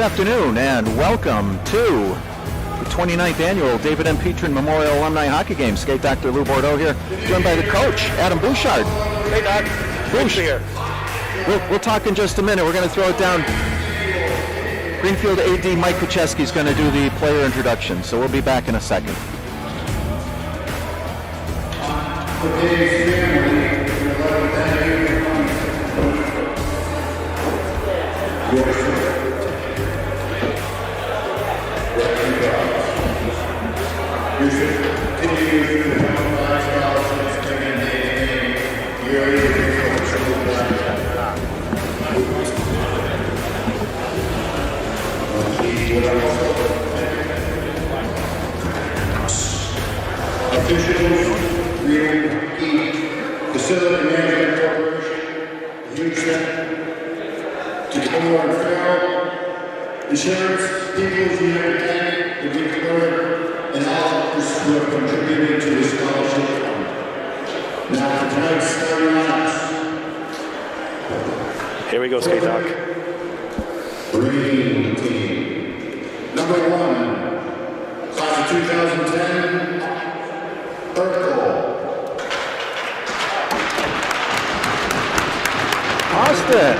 afternoon and welcome to the 29th annual David M. Petrin Memorial Alumni Hockey Game. Skate Dr. Lou Bordeaux here, joined by the coach, Adam Bouchard. Hey, Doc. Bouch here. We'll talk in just a minute. We're going to throw it down. Greenfield AD Mike Kucheski is going to do the player introduction, so we'll be back in a second. Officials, Rink, Facility Management Corporation, USEC, Tacoma and Farrell, Insurance, People's United Bank, the Rink Board, and all others who have contributed to the scholarship fund. Now for tonight's starting lineups. Here we go, Skate Doc. Green team. Number 1, class of 2010. Austin.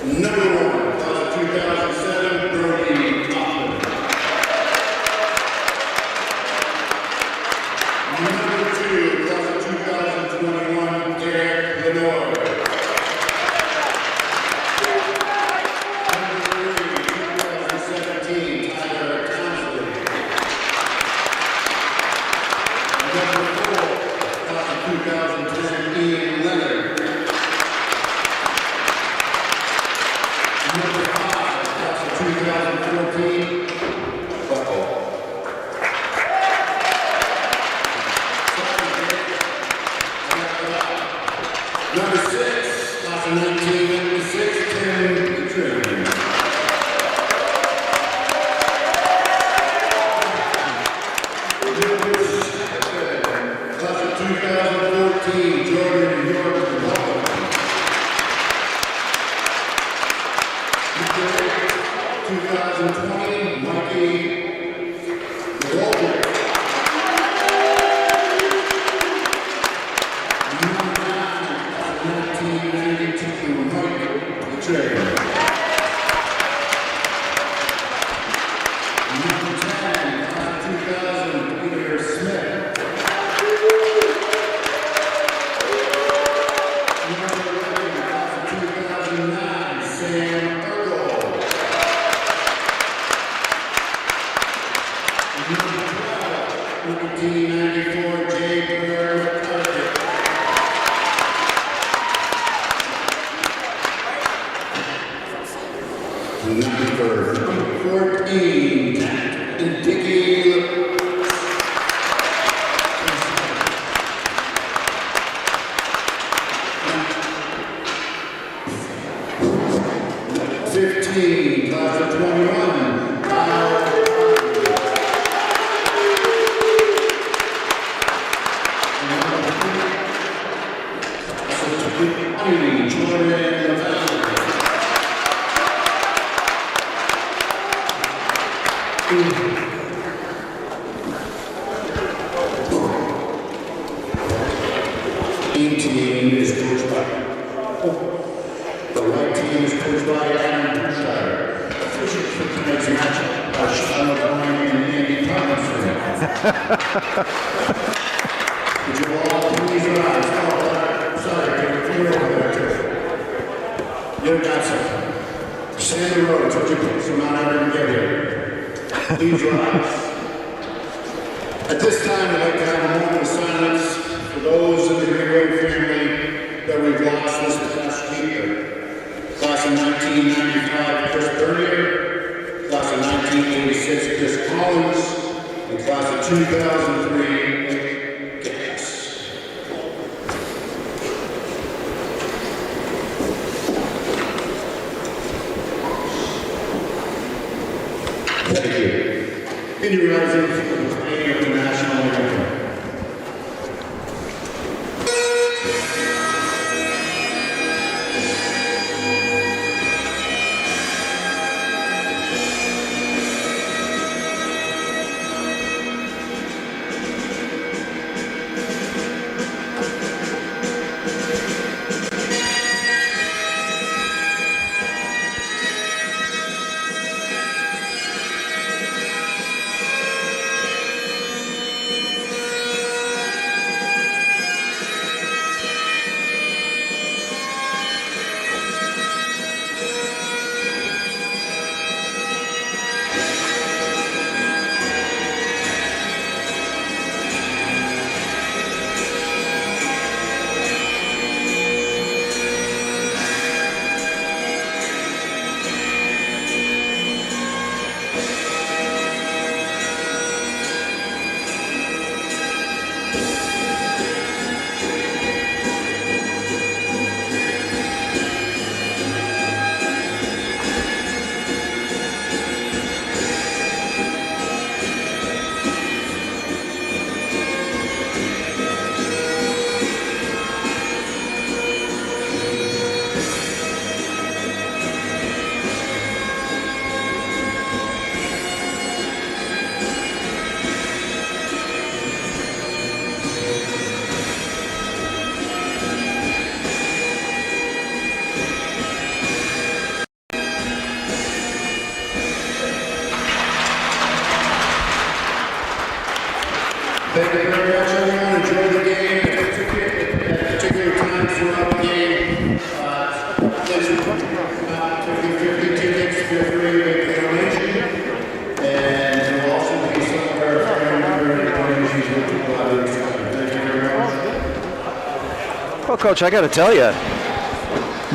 Number 12, 1994, Jay Burrow. Number 14, and Dicky. 15, class of 21, Kyle. 20, Jordan Lavelle. 18 is coached by. The right team is coached by Adam Bushire. Officials for tonight's matchup are Sean Alumni and Andy Thompson. Would you all please rise? Oh, sorry, you're over there too. You got some. Sandy Rhodes, would you please come on out and get here? Please rise. At this time, I'd like to have a moment of silence for those in the Greenway family that we've lost this past year. Class of 1995, Chris Bernier. Class of 1986, Chris Collins. And class of 2003, Nick Gatz. Thank you. In your rising for the playing of the national anthem. Thank you very much, everyone. Enjoy the game. At particular times throughout the game, please take 50 tickets, feel free to make a donation. And there will also be some of our family member donations with people out of the time. Thank you very much. Well, Coach, I got to tell you,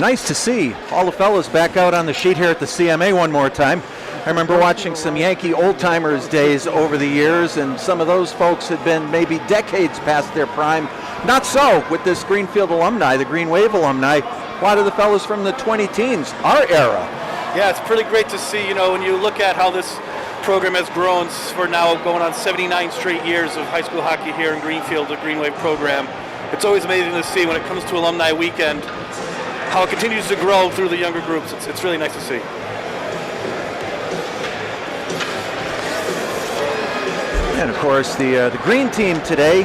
nice to see all the fellas back out on the sheet here at the CMA one more time. I remember watching some Yankee old-timers days over the years, and some of those folks had been maybe decades past their prime. Not so with this Greenfield alumni, the Green Wave alumni. A lot of the fellas from the 20 teens, our era. Yeah, it's pretty great to see, when you look at how this program has grown for now going on 79 straight years of high school hockey here in Greenfield, the Green Wave program. It's always amazing to see when it comes to Alumni Weekend how it continues to grow through the younger groups. It's really nice to see. And of course, the green team today,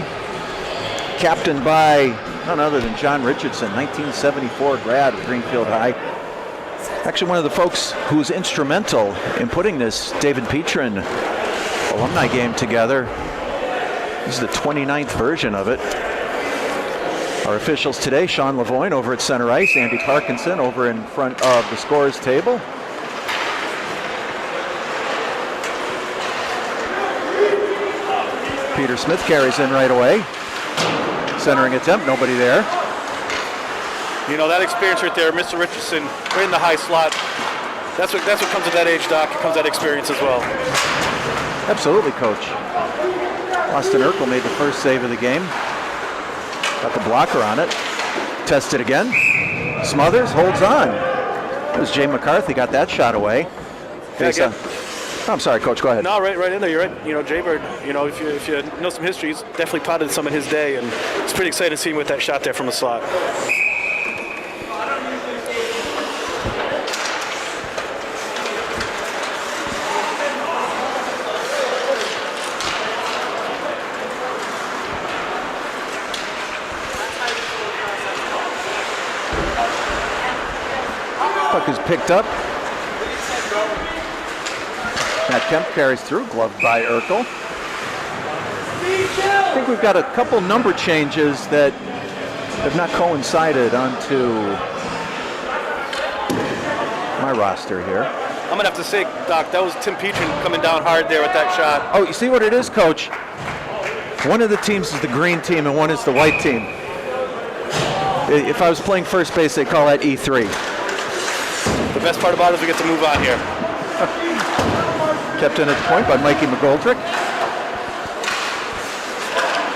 captained by none other than John Richardson, 1974 grad of Greenfield High. Actually, one of the folks who was instrumental in putting this David Petrin alumni game together. This is the 29th version of it. Our officials today, Sean Lavoine over at center ice, Andy Parkinson over in front of the scorers table. Peter Smith carries in right away. Centering attempt, nobody there. That experience right there, Mr. Richardson, right in the high slot. That's what comes with that age, Doc. It comes with that experience as well. Absolutely, Coach. Austin Urkel made the first save of the game. Got the blocker on it. Test it again. Smothers, holds on. It was Jay McCarthy got that shot away. I'm sorry, Coach, go ahead. No, right in there. You're right. You know, Jay Bird, you know, if you know some history, he's definitely potted some in his day, and it's pretty exciting to see him with that shot there from the slot. Puck is picked up. Matt Kemp carries through, gloved by Urkel. I think we've got a couple number changes that have not coincided onto my roster here. I'm going to have to say, Doc, that was Tim Petrin coming down hard there with that shot. Oh, you see what it is, Coach? One of the teams is the green team and one is the white team. If I was playing first base, they call that E3. The best part about it is we get to move on here. Kept in at the point by Mikey McGoldrick.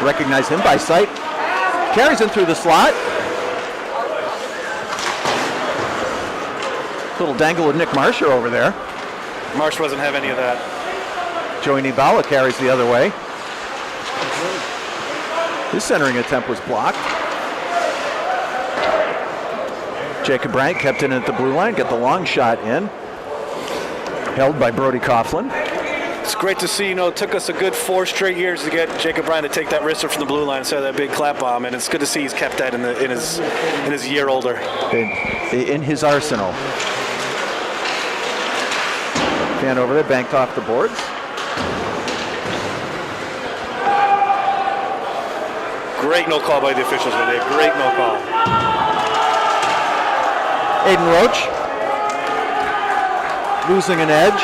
Recognize him by sight. Carries in through the slot. Little dangle with Nick Marsher over there. Marsh doesn't have any of that. Joey Nibala carries the other way. His centering attempt was blocked. Jacob Bryant kept in at the blue line, get the long shot in. Held by Brody Coughlin. It's great to see, you know, it took us a good 4 straight years to get Jacob Bryant to take that wrister from the blue line instead of that big clap bomb, and it's good to see he's kept that in his year older. In his arsenal. Fan over there, banked off the boards. Great no call by the officials over there. Great no call. Aiden Roach losing an edge.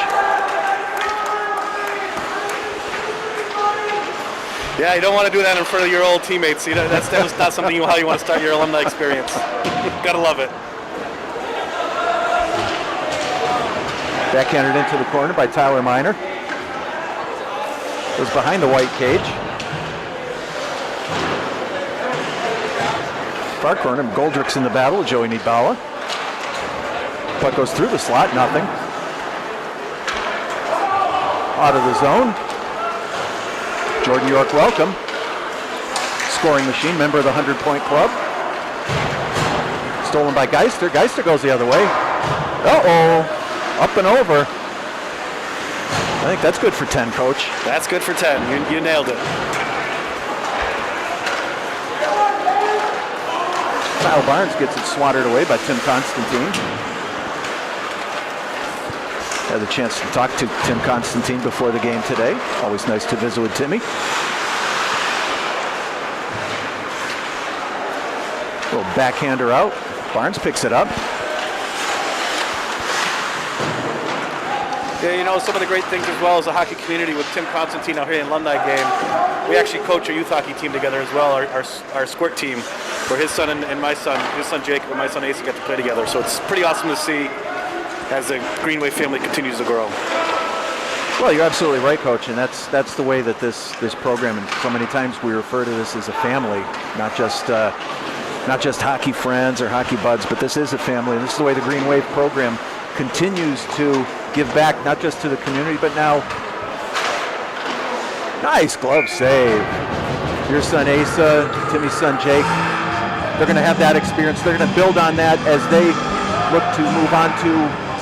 Yeah, you don't want to do that in front of your old teammates. You know, that's not something how you want to start your alumni experience. Gotta love it. Backhanded into the corner by Tyler Miner. Was behind the white cage. Far corner, Goldrick's in the battle, Joey Nibala. Puck goes through the slot, nothing. Out of the zone. Jordan York, welcome. Scoring machine, member of the 100-point club. Stolen by Geister. Geister goes the other way. Uh-oh. Up and over. I think that's good for 10, Coach. That's good for 10. You nailed it. Kyle Barnes gets it swatted away by Tim Constantine. Had the chance to talk to Tim Constantine before the game today. Always nice to visit with Timmy. Little backhander out. Barnes picks it up. Yeah, you know, some of the great things as well as the hockey community with Tim Constantine out here in Alumni game. We actually coach a youth hockey team together as well, our squirt team, where his son and my son, his son Jacob and my son Asa get to play together. So it's pretty awesome to see as the Greenway family continues to grow. Well, you're absolutely right, Coach, and that's the way that this program, and so many times we refer to this as a family, not just hockey friends or hockey buds, but this is a family, and this is the way the Green Wave program continues to give back, not just to the community, but now, nice glove save. Your son Asa, Timmy's son Jake, they're going to have that experience. They're going to build on that as they look to move on to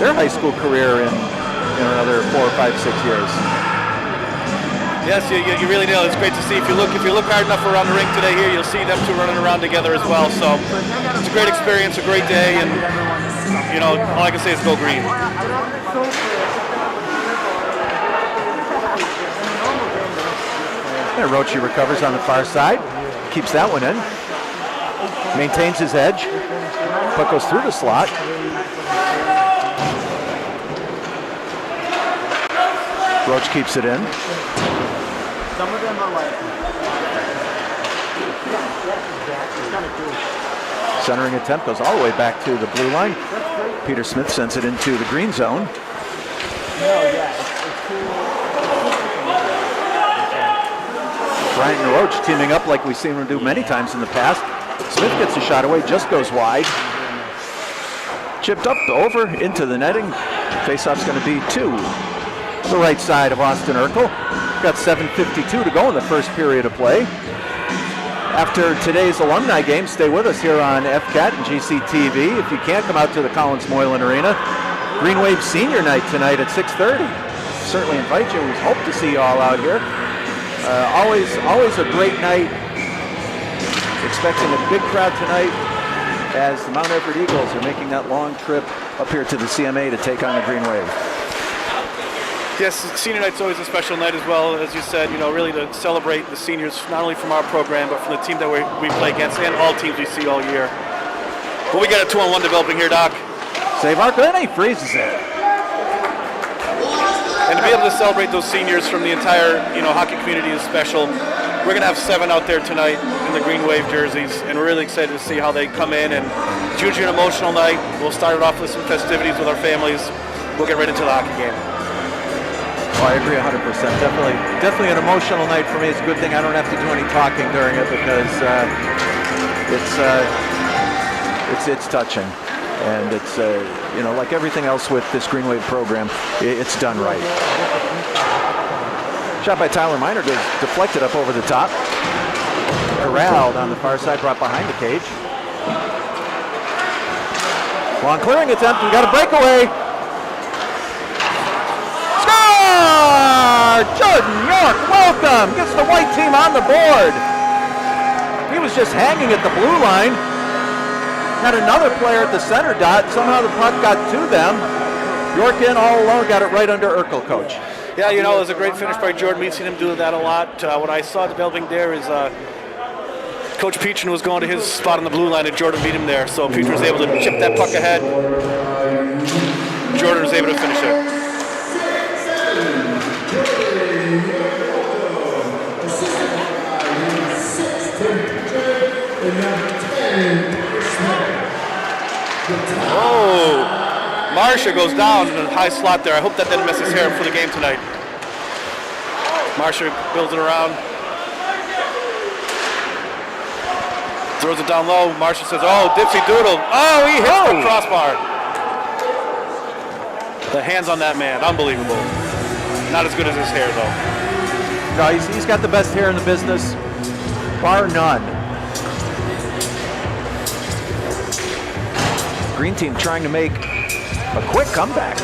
their high school career in another 4, 5, 6 years. Yes, you really nailed it. It's great to see. If you look hard enough around the rink today here, you'll see them two running around together as well. So it's a great experience, a great day, and you know, all I can say is go green. And Roche recovers on the far side, keeps that one in, maintains his edge. Puck goes through the slot. Roach keeps it in. Some of them are like, Centering attempt goes all the way back to the blue line. Peter Smith sends it into the green zone. No, yeah, it's too. Bryant and Roach teaming up like we've seen them do many times in the past. Smith gets a shot away, just goes wide. Chipped up over into the netting. Faceoff's going to be to the right side of Austin Urkel. Got 7:52 to go in the first period of play. After today's alumni game, stay with us here on FCAT and GCTV. If you can't come out to the Collins Moylan Arena, Green Wave Senior Night tonight at 6:30. Certainly invite you. We hope to see you all out here. Always a great night. Expecting a big crowd tonight as the Mount Everett Eagles are making that long trip up here to the CMA to take on the Green Wave. Yes, senior night's always a special night as well, as you said, really to celebrate the seniors, not only from our program, but from the team that we play against and all teams we see all year. But we got a 2-on-1 developing here, Doc. Save Arco, and he freezes it. And to be able to celebrate those seniors from the entire, hockey community is special. We're going to have 7 out there tonight in the Green Wave jerseys, and we're really excited to see how they come in. And it's usually an emotional night. We'll start it off with some festivities with our families. We'll get right into the hockey game. Oh, I agree 100%. Definitely an emotional night for me. It's a good thing I don't have to do any talking during it because it's touching, and it's like everything else with this Green Wave program, it's done right. Shot by Tyler Miner, goes deflected up over the top. Corralled on the far side, brought behind the cage. Long clearing attempt. We got a breakaway. Jordan York, welcome, gets the white team on the board. He was just hanging at the blue line. Had another player at the center dot. Somehow the puck got to them. York in all alone, got it right under Urkel, coach. Yeah, it was a great finish by Jordan. We've seen him do that a lot. What I saw developing there is Coach Petrin was going to his spot on the blue line and Jordan beat him there. So Petrin was able to chip that puck ahead. Jordan was able to finish it. Oh, Marsha goes down in a high slot there. I hope that didn't mess his hair up for the game tonight. Marsha builds it around. Throws it down low. Marsha says, oh, dipsy doodle. Oh, he hits the crossbar. The hands on that man, unbelievable. Not as good as his hair, though. No, he's got the best hair in the business, bar none. Green team trying to make a quick comeback.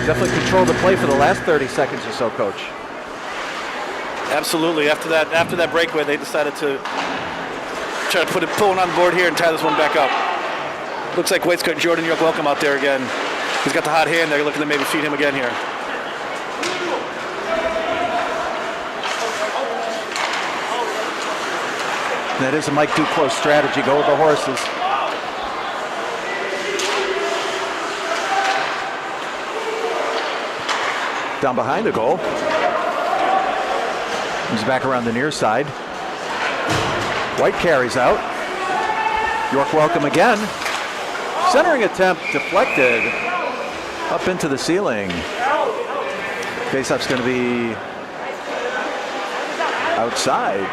Definitely controlled the play for the last 30 seconds or so, coach. Absolutely. After that breakaway, they decided to try to pull one on board here and tie this one back up. Looks like Waitscoat and Jordan York welcome out there again. He's got the hot hand there, looking to maybe feed him again here. That is a Mike Duclos strategy. Go with the horses. Down behind the goal. He's back around the near side. White carries out. York welcome again. Centering attempt deflected up into the ceiling. Faceoff's going to be outside.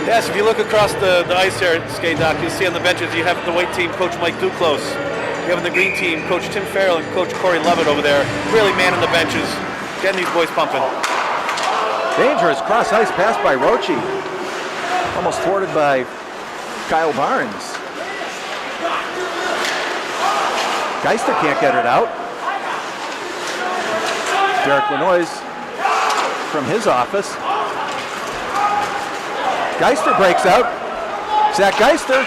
Yes, if you look across the ice here at Skate Dock, you'll see on the benches you have the white team, Coach Mike Duclos. You have in the green team, Coach Tim Farrell and Coach Corey Levitt over there, really manning the benches, getting these boys pumping. Dangerous cross ice pass by Roche. Almost thwarted by Kyle Barnes. Geister can't get it out. Derek Lanois from his office. Geister breaks out. Zach Geister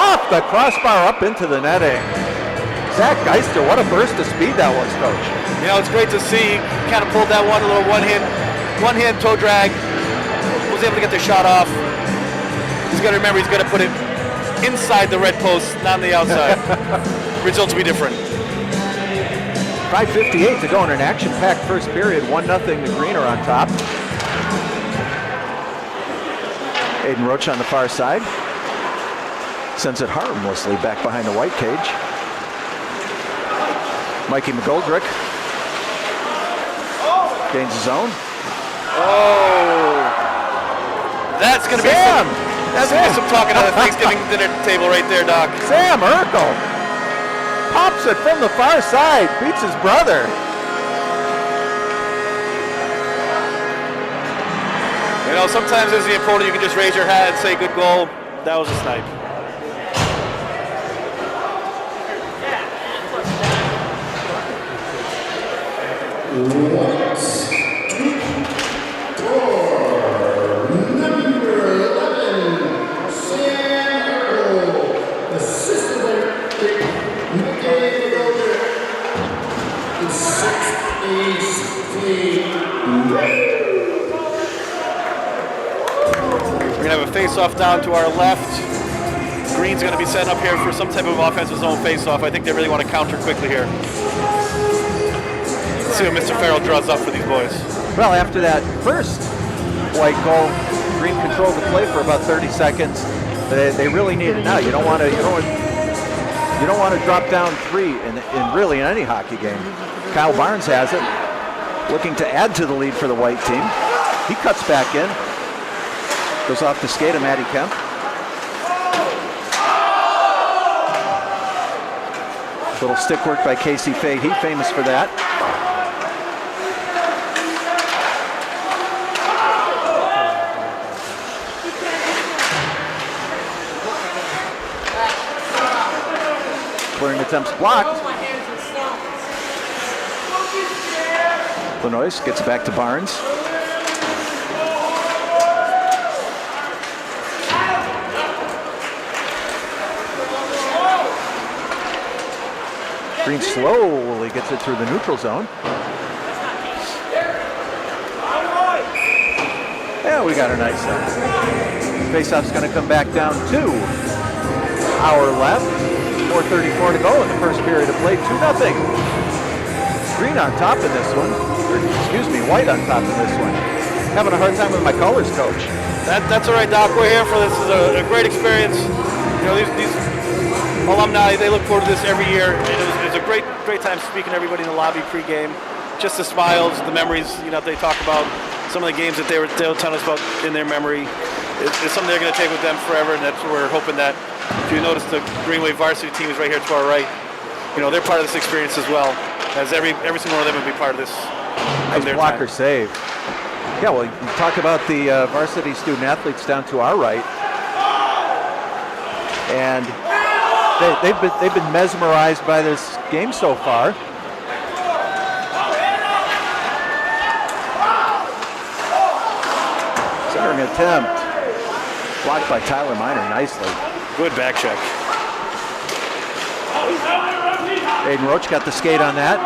off the crossbar up into the netting. Zach Geister, what a burst of speed that was, Coach. It's great to see. Kind of pulled that one, a little one-hand toe drag. Was able to get the shot off. He's got to remember he's got to put it inside the red post, not on the outside. Results will be different. 5:58 to go in an action-packed first period. 1-0, the Green are on top. Aiden Roach on the far side. Sends it harmlessly back behind the white cage. Mikey McGoldrick gains his own. Oh, that's going to be some talking at the Thanksgiving dinner table right there, Doc. Sam Urkel pops it from the far side, beats his brother. You know, sometimes as the opponent, you can just raise your hat and say, good goal. That was a snipe. We're going to have a face-off down to our left. Green's going to be setting up here for some type of offensive zone face-off. I think they really want to counter quickly here. Let's see what Mr. Farrell draws up for these boys. Well, after that first white goal, Green controlled the play for about 30 seconds. They really need it now. You don't want to drop down 3 in really in any hockey game. Kyle Barnes has it, looking to add to the lead for the white team. He cuts back in. Goes off the skate of Matty Kemp. Little stick work by Casey Fahey, famous for that. Clearing attempts blocked. Lenois gets back to Barnes. Green slowly gets it through the neutral zone. Yeah, we got a nice face-off's going to come back down to our left. 4:34 to go in the first period of play. 2-0. Green on top in this one. Excuse me, white on top in this one. Having a hard time with my colors, coach. That's all right, Doc. We're here for this. This is a great experience. You know, these alumni, they look forward to this every year. It was a great time speaking to everybody in the lobby pregame. Just the smiles, the memories, you know, they talk about some of the games that they'll tell us about in their memory. It's something they're going to take with them forever, and that's what we're hoping that, if you notice, the Green Wave varsity team is right here to our right. You know, they're part of this experience as well, as every single one of them will be part of this. Nice blocker save. Yeah, well, you talk about the varsity student athletes down to our right, and they've been mesmerized by this game so far. Centering attempt, blocked by Tyler Miner nicely. Good back check. Aiden Roach got the skate on that.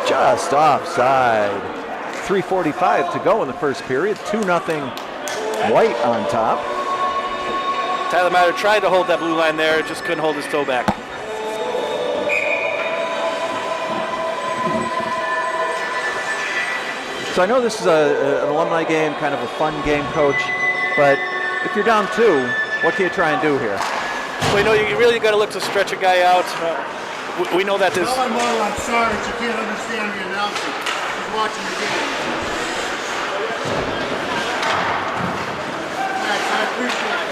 Just offside. 3:45 to go in the first period. 2-0 White on top. Tyler Miner tried to hold that blue line there, just couldn't hold his toe back. So I know this is an alumni game, kind of a fun game, Coach, but if you're down 2, what can you try and do here? Well, you know, you really got to look to stretch a guy out. We know that this... Tell him, I'm sorry that you can't understand the announcement. He's watching the game. Max, I appreciate that.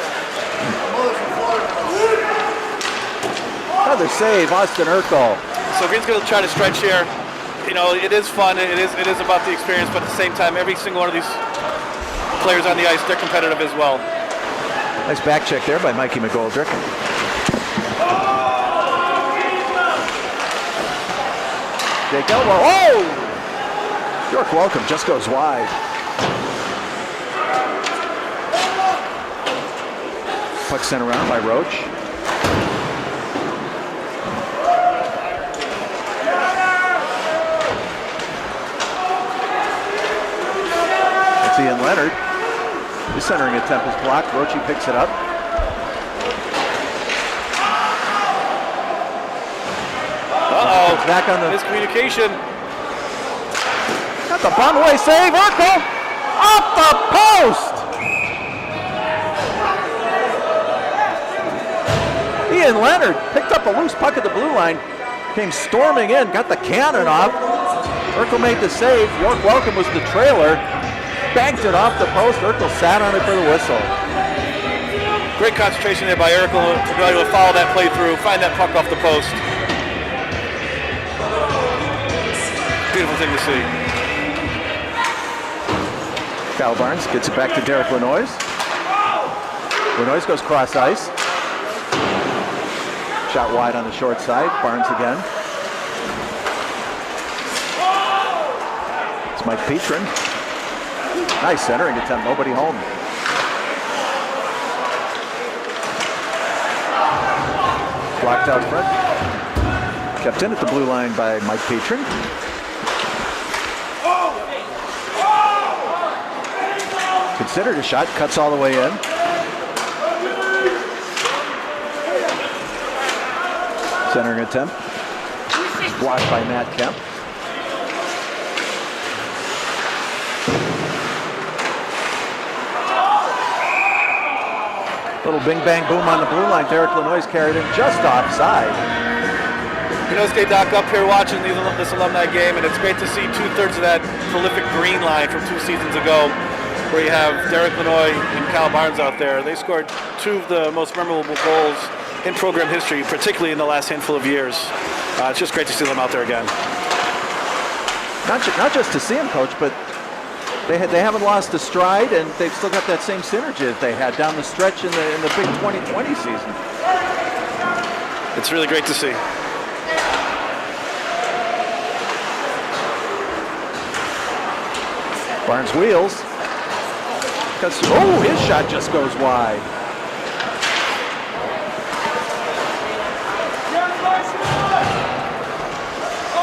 Another save, Austin Urkel. So Green's going to try to stretch here. You know, it is fun. It is about the experience, but at the same time, every single one of these players on the ice, they're competitive as well. Nice back check there by Mikey McGoldrick. Jake Elbow. Oh! York Welcome just goes wide. Puck sent around by Roach. And Leonard, his centering attempt is blocked. Roche picks it up. Uh-oh. Back on the Miscommunication. got the Bunway save. Urkel off the post. Ian Leonard picked up a loose puck at the blue line, came storming in, got the cannon off. Urkel made the save. York Welcome was the trailer, banked it off the post. Urkel sat on it for the whistle. Great concentration there by Urkel to be able to follow that play through, find that puck off the post. Beautiful thing to see. Kyle Barnes gets it back to Derek Lanois. Lanois goes cross ice. Shot wide on the short side. Barnes again. It's Mike Petrin. Nice centering attempt. Nobody home. Blocked out front. Kept in at the blue line by Mike Petrin. Considered a shot. Cuts all the way in. Centering attempt. Blocked by Matt Kemp. Little bing bang boom on the blue line. Derek Lanois carried in just offside. You know, stay back up here watching this alumni game, and it's great to see 2/3 of that prolific green line from 2 seasons ago, where you have Derek Lanois and Kyle Barnes out there. They scored 2 of the most memorable goals in program history, particularly in the last handful of years. It's just great to see them out there again. Not just to see them, Coach, but they haven't lost a stride, and they've still got that same synergy that they had down the stretch in the big 2020 season. It's really great to see. Barnes wheels. Oh, his shot just goes wide.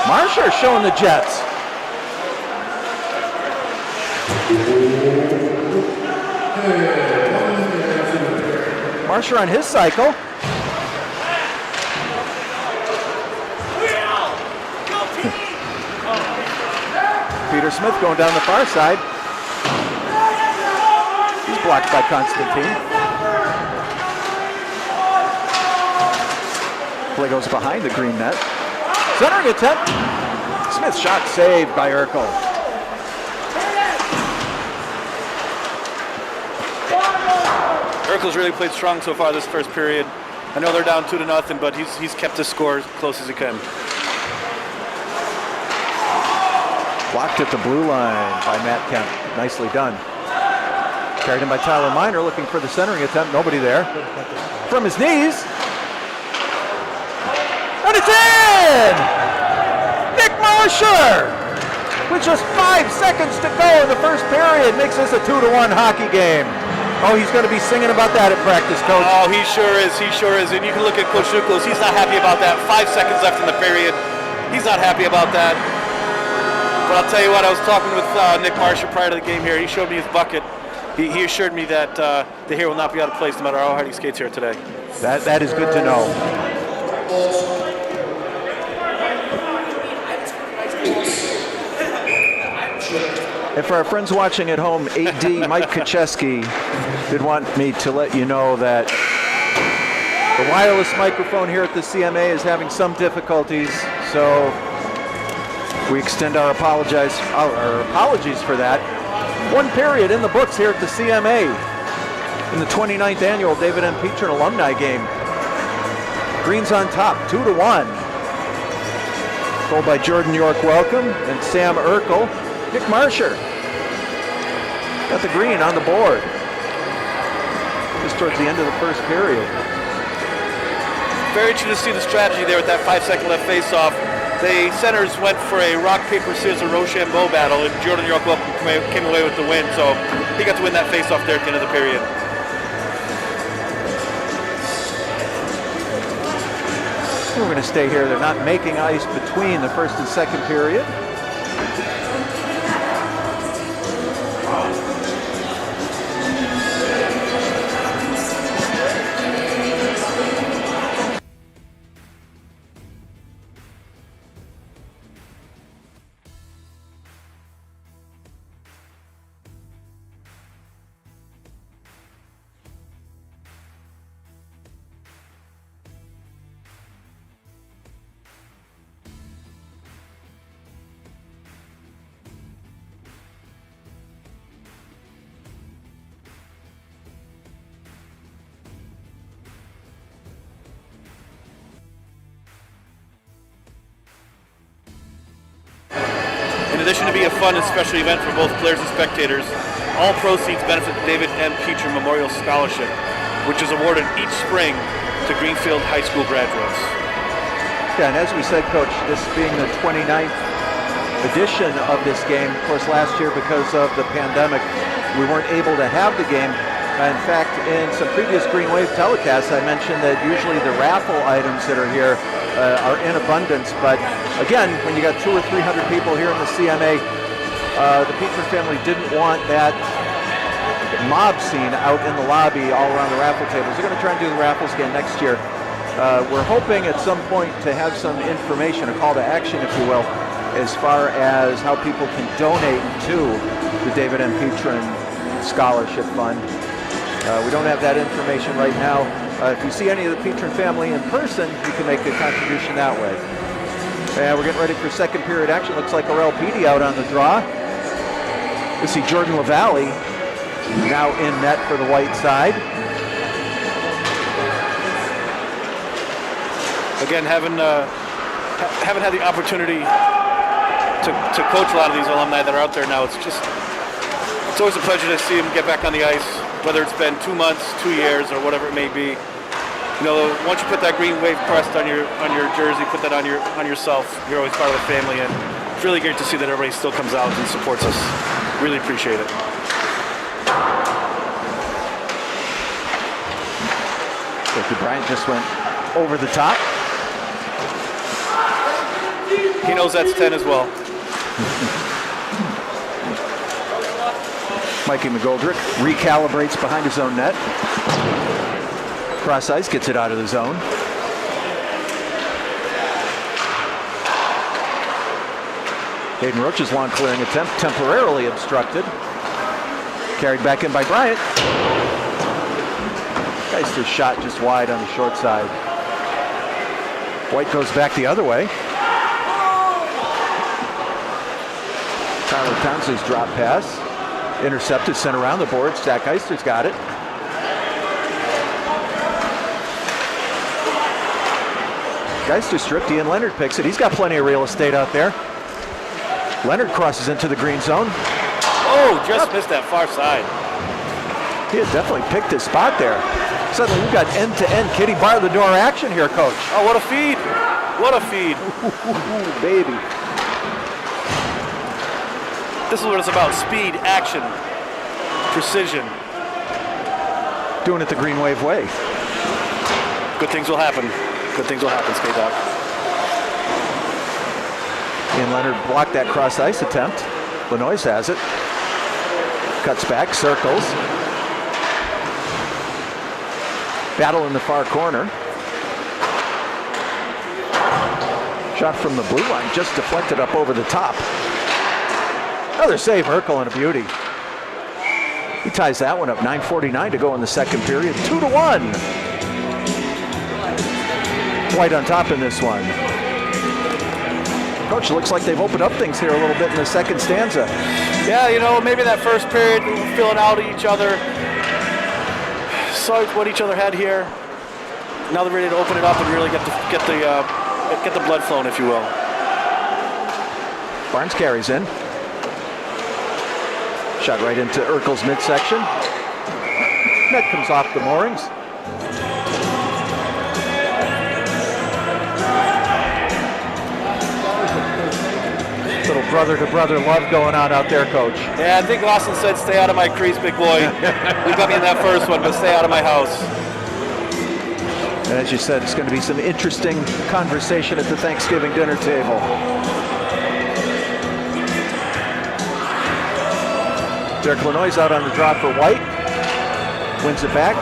Marsher showing the Jets. Marsher on his cycle. Peter Smith going down the far side. He's blocked by Constantine. Play goes behind the green net. Centering attempt. Smith shot saved by Urkel. Urkel's really played strong so far this first period. I know they're down 2-0, but he's kept his score as close as he can. Blocked at the blue line by Matt Kemp. Nicely done. Carried in by Tyler Miner, looking for the centering attempt. Nobody there. From his knees. And it's in! Nick Marsher! With just 5 seconds to go in the first period, makes this a 2-1 hockey game. Oh, he's going to be singing about that at practice, Coach. Oh, he sure is. He sure is. And you can look at Coach Nichols. He's not happy about that. 5 seconds left in the period. He's not happy about that. But I'll tell you what, I was talking with Nick Marsher prior to the game here. He showed me his bucket. He assured me that the hair will not be out of place no matter how hard he skates here today. That is good to know. And for our friends watching at home, AD Mike Kacheski did want me to let you know that the wireless microphone here at the CMA is having some difficulties, so we extend our apologies for that. 1 period in the books here at the CMA in the 29th annual David M. Petrin alumni game. Green's on top, 2-1. Goal by Jordan York Welcome and Sam Urkel. Nick Marsher got the green on the board just towards the end of the first period. Very interesting to see the strategy there with that 5-second left face-off. The centers went for a rock, paper, scissors, Rochambeau battle, and Jordan York Welcome came away with the win, so he got to win that face-off there at the end of the period. We're going to stay here. They're not making ice between the first and second period. addition to be a fun and special event for both players and spectators, all proceeds benefit the David M. Petrin Memorial Scholarship, which is awarded each spring to Greenfield High School graduates. Yeah, and as we said, Coach, this being the 29th edition of this game, of course, last year because of the pandemic, we weren't able to have the game. In fact, in some previous Green Wave telecasts, I mentioned that usually the raffle items that are here are in abundance. But again, when you got 200 or 300 people here in the CMA, the Petrin family didn't want that mob scene out in the lobby all around the raffle tables. They're going to try and do the raffles again next year. We're hoping at some point to have some information, a call to action, if you will, as far as how people can donate to the David M. Petrin Scholarship Fund. We don't have that information right now. If you see any of the Petrin family in person, you can make a contribution that way. And we're getting ready for second period action. Looks like Orel Petey out on the draw. We see Jordan LaValle now in net for the white side. Again, haven't had the opportunity to coach a lot of these alumni that are out there now. It's always a pleasure to see them get back on the ice, whether it's been 2 months, 2 years, or whatever it may be. You know, once you put that Green Wave crest on your jersey, put that on yourself, you're always part of the family, and it's really great to see that everybody still comes out and supports us. Really appreciate it. Ricky Bryant just went over the top. He knows that's 10 as well. Mikey McGoldrick recalibrates behind his own net. Cross ice, gets it out of the zone. Hayden Roach's long clearing attempt temporarily obstructed. Carried back in by Bryant. Geister's shot just wide on the short side. White goes back the other way. Tyler Townsley's drop pass. Intercepted, sent around the boards. Zach Geister's got it. Geister stripped. Ian Leonard picks it. He's got plenty of real estate out there. Leonard crosses into the green zone. Oh, just missed that far side. He had definitely picked his spot there. Suddenly we've got end-to-end Kitty bar the door action here, Coach. Oh, what a feed. What a feed. Ooh, baby. This is what it's about. Speed, action, precision. Doing it the Green Wave way. Good things will happen. Good things will happen, Skate Doc. Ian Leonard blocked that cross ice attempt. Lanois has it. Cuts back, circles. Battle in the far corner. Shot from the blue line, just deflected up over the top. Another save, Urkel, and a beauty. He ties that one up. 9:49 to go in the second period. 2-1. White on top in this one. Coach, looks like they've opened up things here a little bit in the second stanza. Yeah, you know, maybe that first period we were feeling out at each other. Saw what each other had here. Now they're ready to open it up and really get the blood flowing, if you will. Barnes carries in. Shot right into Urkel's midsection. Net comes off the moorings. Little brother-to-brother love going on out there, Coach. Yeah, I think Lawson said, stay out of my crease, big boy. We got me in that first one, but stay out of my house. And as you said, it's going to be some interesting conversation at the Thanksgiving dinner table. Derek Lanois out on the draw for White. Wins it back.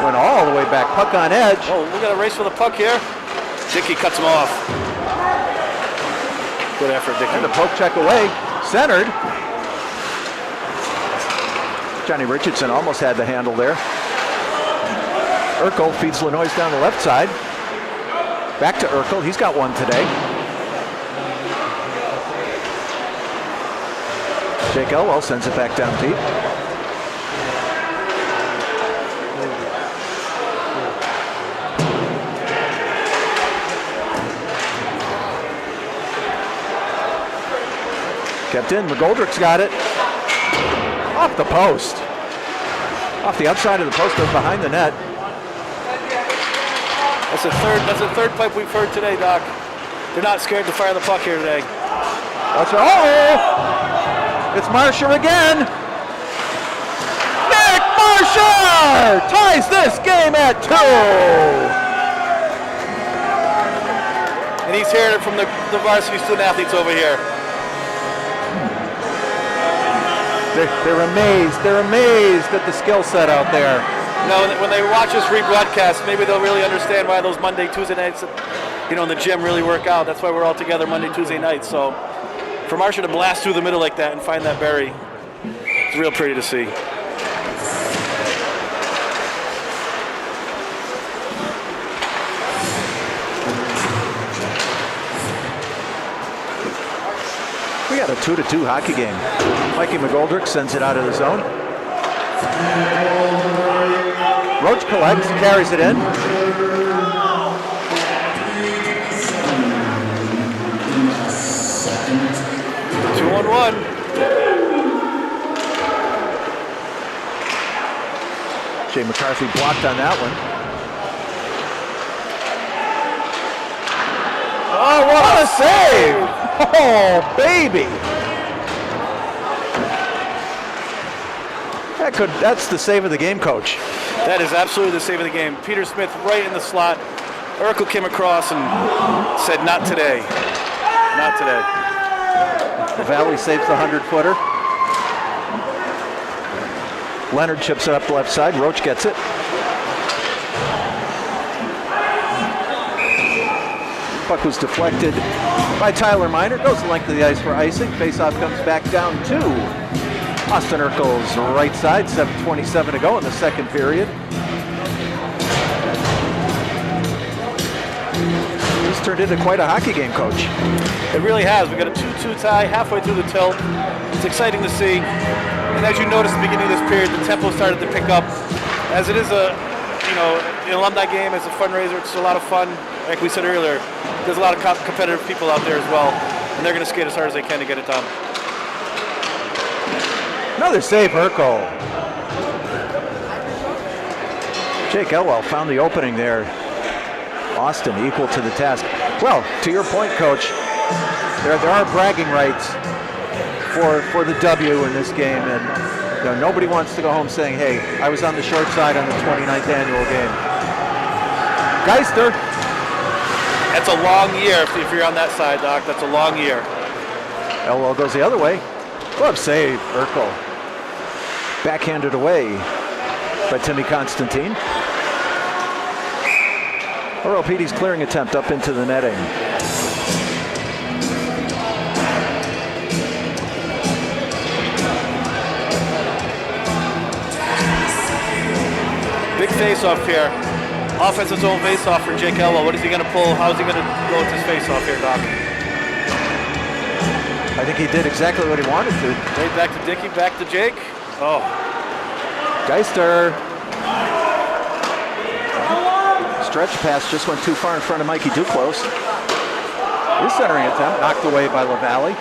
Went all the way back. Puck on edge. Oh, we got a race for the puck here. Dickey cuts him off. Good effort, Dickey. And the poke check away. Centered. Johnny Richardson almost had the handle there. Urkel feeds Lanois down the left side. Back to Urkel. He's got one today. Jake Elwell sends it back down deep. Kept in, McGoldrick's got it. Off the post. Off the outside of the post, goes behind the net. That's the third pipe we've heard today, Doc. They're not scared to fire the puck here today. That's right. It's Marsha again. Nick Marsha ties this game at 2. And he's hearing it from the varsity student athletes over here. They're amazed. They're amazed at the skill set out there. You know, when they watch this rebroadcast, maybe they'll really understand why those Monday, Tuesday nights, you know, in the gym really work out. That's why we're all together Monday, Tuesday nights. So for Marsha to blast through the middle like that and find that berry, it's real pretty to see. We got a 2-2 hockey game. Mikey McGoldrick sends it out of the zone. Roach collects, carries it in. Two on one. Jay McCarthy blocked on that one. Oh, what a save! Oh, baby! That's the save of the game, Coach. That is absolutely the save of the game. Peter Smith right in the slot. Urkel came across and said, not today. Not today. The Valley saves the 100-footer. Leonard chips it up the left side. Roach gets it. Puck was deflected by Tyler Miner. Goes the length of the ice for icing. Faceoff comes back down to Austin Urkel's right side. 7:27 to go in the second period. This turned into quite a hockey game, Coach. It really has. We got a 2-2 tie halfway through the tilt. It's exciting to see. And as you noticed at the beginning of this period, the tempo started to pick up. As it is an alumni game, as a fundraiser, it's a lot of fun. Like we said earlier, there's a lot of competitive people out there as well, and they're going to skate as hard as they can to get it done. Another save, Urkel. Jake Elwell found the opening there. Austin equal to the task. Well, to your point, Coach, there are bragging rights for the W in this game, and nobody wants to go home saying, hey, I was on the short side on the 29th annual game. Geister. That's a long year if you're on that side, Doc. That's a long year. Elwell goes the other way. Glove save, Urkel. Backhanded away by Timmy Constantine. Earl Petey's clearing attempt up into the netting. Big face-off here. Offensive zone face-off for Jake Elwell. What is he going to pull? How is he going to go with his face-off here, Doc? I think he did exactly what he wanted to. Right back to Dickey, back to Jake. Oh. Geister. Stretch pass just went too far in front of Mikey Duclos. His centering attempt knocked away by LaValle.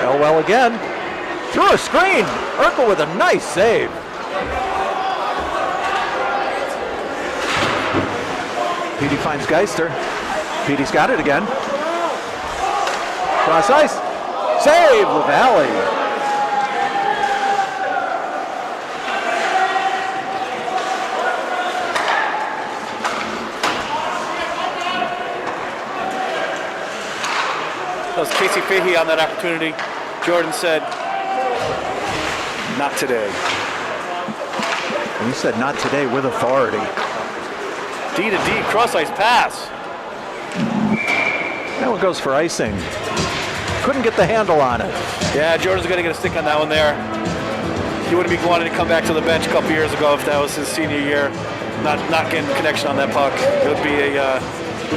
Elwell again. Through a screen. Urkel with a nice save. Petey finds Geister. Petey's got it again. Cross ice. Save, LaValle. That was Casey Fahey on that opportunity. Jordan said, not today. And he said not today with authority. D to D, cross ice pass. That one goes for icing. Couldn't get the handle on it. Yeah, Jordan's going to get a stick on that one there. He wouldn't be wanting to come back to the bench a couple years ago if that was his senior year. Not getting connection on that puck. It would be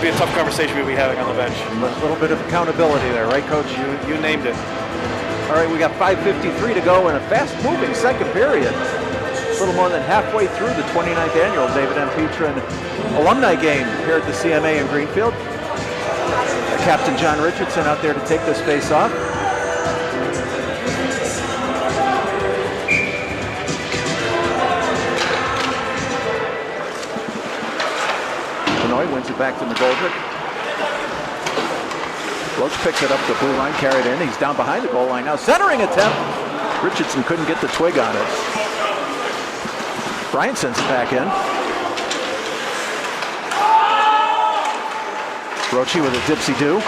a tough conversation we'd be having on the bench. A little bit of accountability there, right, Coach? You named it. All right, we got 5:53 to go in a fast-moving second period. little more than halfway through the 29th annual David M. Petrin Alumni game here at the CMA in Greenfield. Captain John Richardson out there to take this face off. Wins it back to McGoldrick. Roach picks it up the blue line, carried in. He's down behind the goal line now. Centering attempt. Richardson couldn't get the twig on it. Bryant sends it back in. Roachy with a dipsy-do.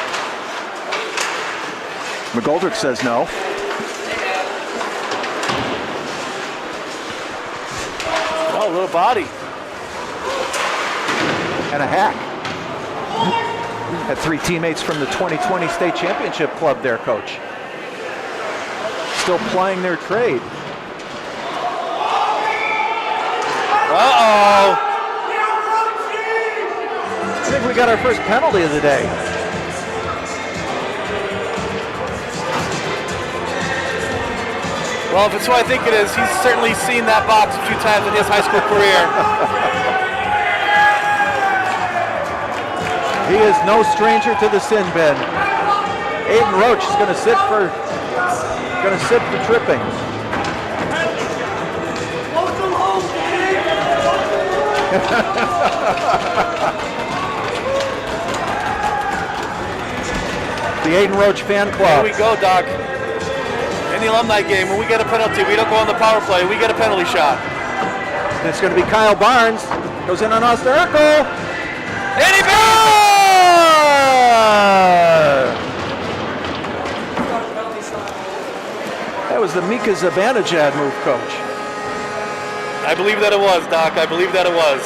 McGoldrick says no. Oh, a little body. And a hack. Had 3 teammates from the 2020 state championship club there, coach. Still plying their trade. Uh-oh. I think we got our first penalty of the day. Well, if it's who I think it is, he's certainly seen that box a few times in his high school career. He is no stranger to the sin bin. Aiden Roach is going to sit for tripping. The Aiden Roach fan club. Here we go, Doc. In the alumni game, when we get a penalty, we don't go on the power play. We get a penalty shot. It's going to be Kyle Barnes. Goes in on Osterko. And he That was the Mika Zibanejad move, coach. I believe that it was, Doc. I believe that it was.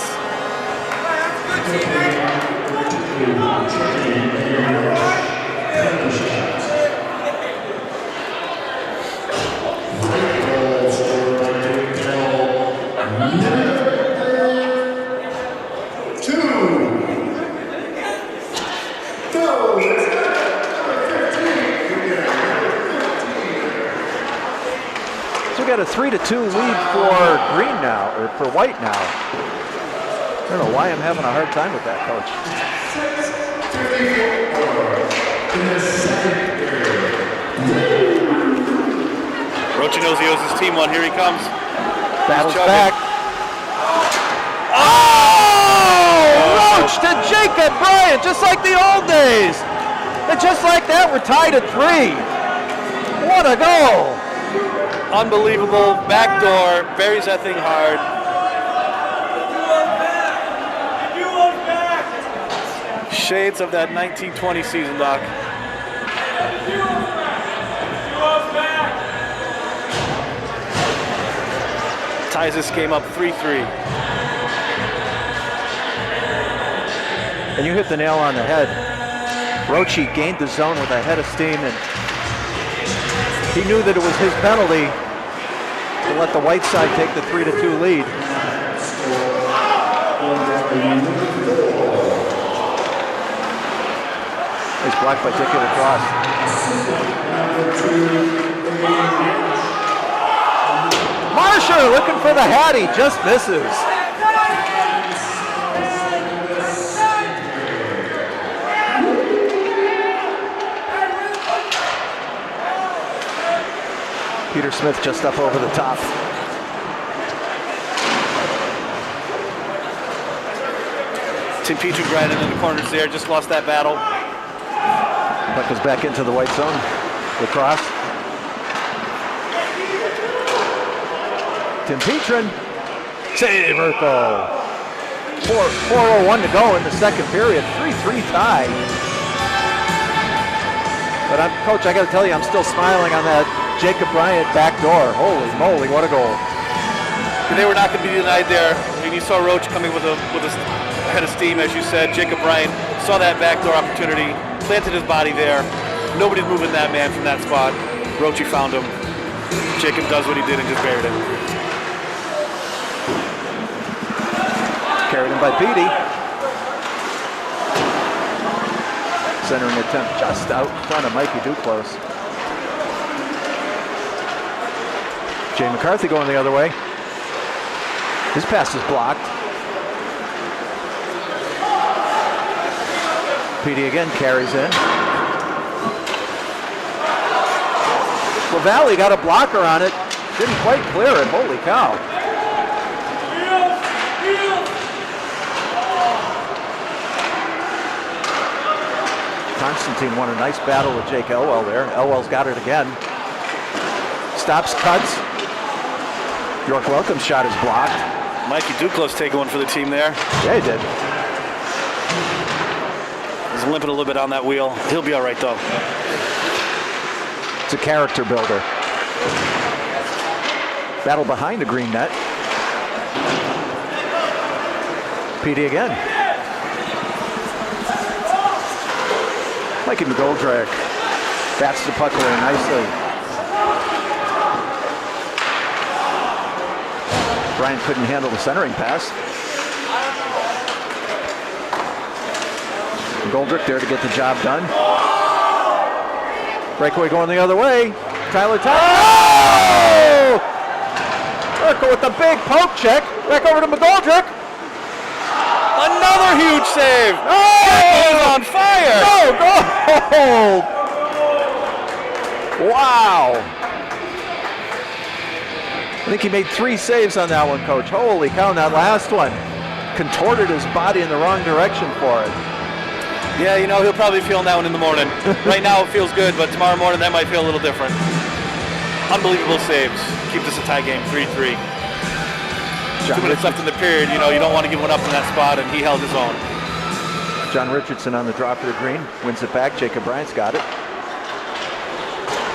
We got a 3-2 lead for Green now, or for White now. I don't know why I'm having a hard time with that, coach. Roach knows he owes his team one. Here he comes. Battles back. Oh! Roach to Jacob Bryant, just like the old days. And just like that, we're tied at 3. What a goal. Unbelievable. Backdoor. Buries that thing hard. Shades of that 1920 season, Doc. Ties this game up 3-3. And you hit the nail on the head. Roachy gained the zone with a head of steam, and he knew that it was his penalty to let the white side take the 3-2 lead. Nice block by Dickett across. Marsher looking for the Hattie, just misses. Peter Smith just up over the top. Tim Petrin grinding in the corners there, just lost that battle. Puck goes back into the white zone. Lacrosse. Tim Petrin. Save Urkel. 4:01 to go in the second period. 3-3 tie. But Coach, I got to tell you, I'm still smiling on that Jacob Bryant backdoor. Holy moly, what a goal. They were not going to be denied there. And you saw Roach coming with a head of steam, as you said. Jacob Bryant saw that backdoor opportunity, planted his body there. Nobody's moving that man from that spot. Roachy found him. Jacob does what he did and just buried it. Carried in by Petey. Centering attempt just out in front of Mikey Duclos. Jay McCarthy going the other way. His pass is blocked. PD again carries in. LaValle got a blocker on it. Didn't quite clear it. Holy cow. Constantine won a nice battle with Jake Elwell there. Elwell's got it again. Stops, cuts. York Welcome's shot is blocked. Mikey Duclos taking one for the team there. Yeah, he did. He's limping a little bit on that wheel. He'll be all right, though. It's a character builder. Battle behind the green net. PD again. Mikey McGoldrick bats the puck away nicely. Bryant couldn't handle the centering pass. McGoldrick there to get the job done. Breakaway going the other way. Tyler. Oh! Urkel with the big poke check. Back over to McGoldrick. Another huge save. Oh! He's on fire. No goal! Wow. I think he made 3 saves on that one, Coach. Holy cow, and that last one contorted his body in the wrong direction for it. Yeah, you know, he'll probably be feeling that one in the morning. Right now it feels good, but tomorrow morning that might feel a little different. Unbelievable saves. Keep this a tie game, 3-3. 2 minutes left in the period, you know, you don't want to give one up in that spot, and he held his own. John Richardson on the draw for the green. Wins it back. Jacob Bryant's got it.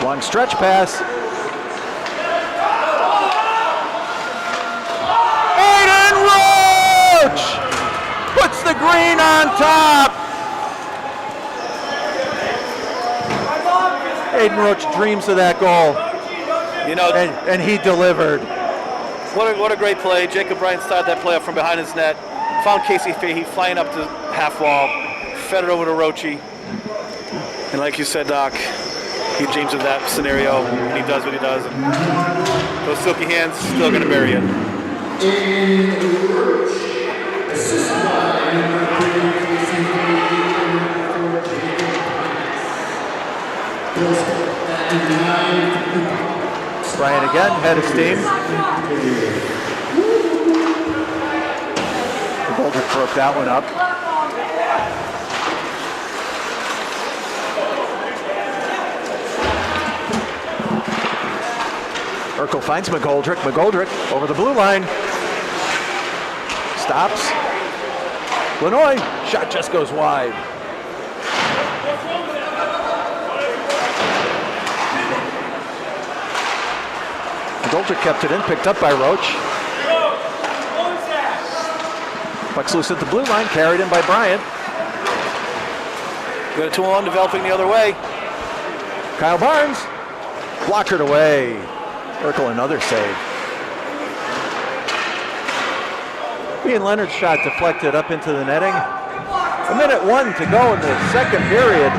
Long stretch pass. Aiden Roach puts the green on top. Aiden Roach dreams of that goal. You know, And he delivered. what a great play. Jacob Bryant started that play up from behind his net. Found Casey Fahey flying up to half wall. Fed it over to Roachy. And like you said, Doc, he dreams of that scenario. And he does what he does. And those silky hands still going to bury it. Bryant again, head of steam. The Goldrick broke that one up. Urkel finds McGoldrick. McGoldrick over the blue line. Stops. Lanoy, shot just goes wide. McGoldrick kept it in, picked up by Roach. Puck's loose at the blue line, carried in by Bryant. Got a 2-on developing the other way. Kyle Barnes, blockered away. Urkel another save. Ian Leonard's shot deflected up into the netting. 1:01 to go in the second period.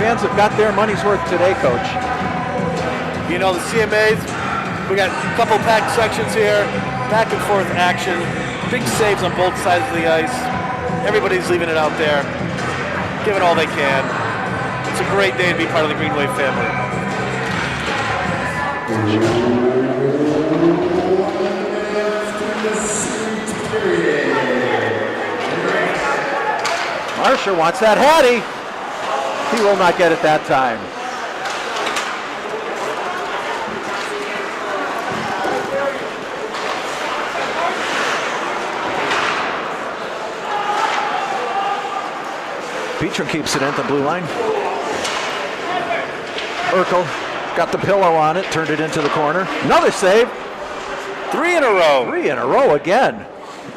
Fans have got their money's worth today, Coach. You know, the CMAs, we got a couple packed sections here, back and forth action, big saves on both sides of the ice. Everybody's leaving it out there, giving all they can. It's a great day to be part of the Green Wave family. Marsher wants that Hattie. He will not get it that time. Petrin keeps it in the blue line. Urkel got the pillow on it, turned it into the corner. Another save. 3 in a row. 3 in a row again.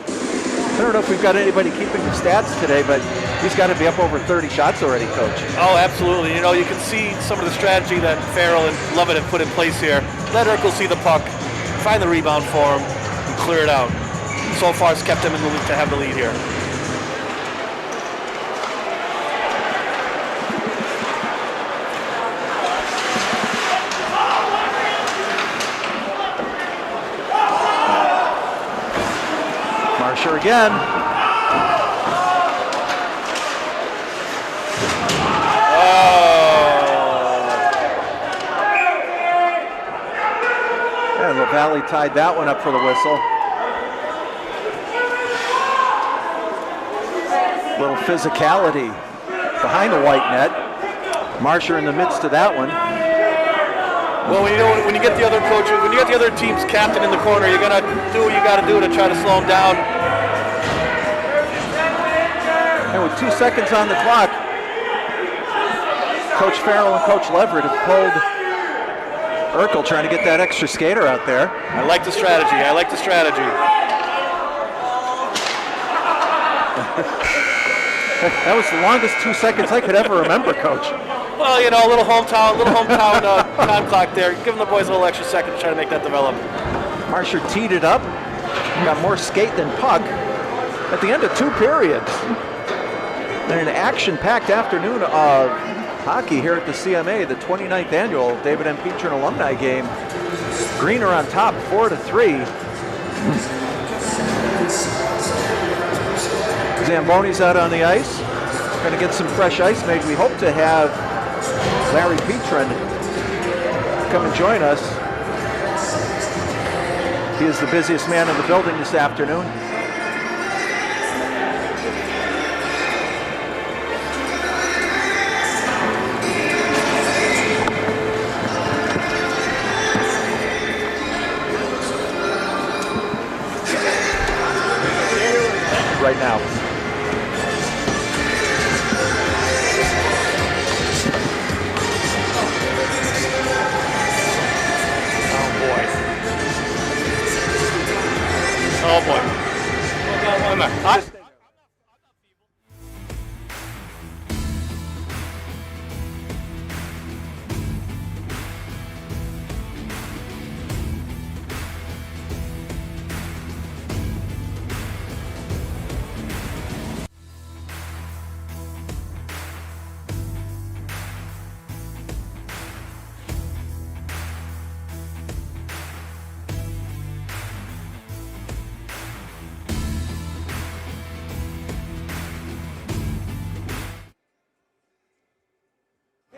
I don't know if we've got anybody keeping the stats today, but he's got to be up over 30 shots already, Coach. Oh, absolutely. You know, you can see some of the strategy that Farrell and Lovett have put in place here. Let Urkel see the puck, find the rebound for him, and clear it out. So far, it's kept him in the lead to have the lead here. Pressure again. And LaValle tied that one up for the whistle. Little physicality behind the white net. Marshall in the midst of that one. Well, when you get the other coaches, when you get the other team's captain in the corner, you're gonna do what you got to do to try to slow him down. And with 2 seconds on the clock, Coach Farrell and Coach Leverett have pulled Urkel, trying to get that extra skater out there. I like the strategy. That was the longest 2 seconds I could ever remember, Coach. Well, you know, a little hometown time clock there. Giving the boys a little extra second to try to make that develop. Marshall teed it up, got more skate than puck at the end of 2 periods. And an action-packed afternoon of hockey here at the CMA, the 29th annual David M. Petrin Alumni game. Greener on top, 4-3. Zamboni's out on the ice. Going to get some fresh ice made. We hope to have Larry Petrin come and join us. He is the busiest man in the building this afternoon. Right now. Oh boy. Come on.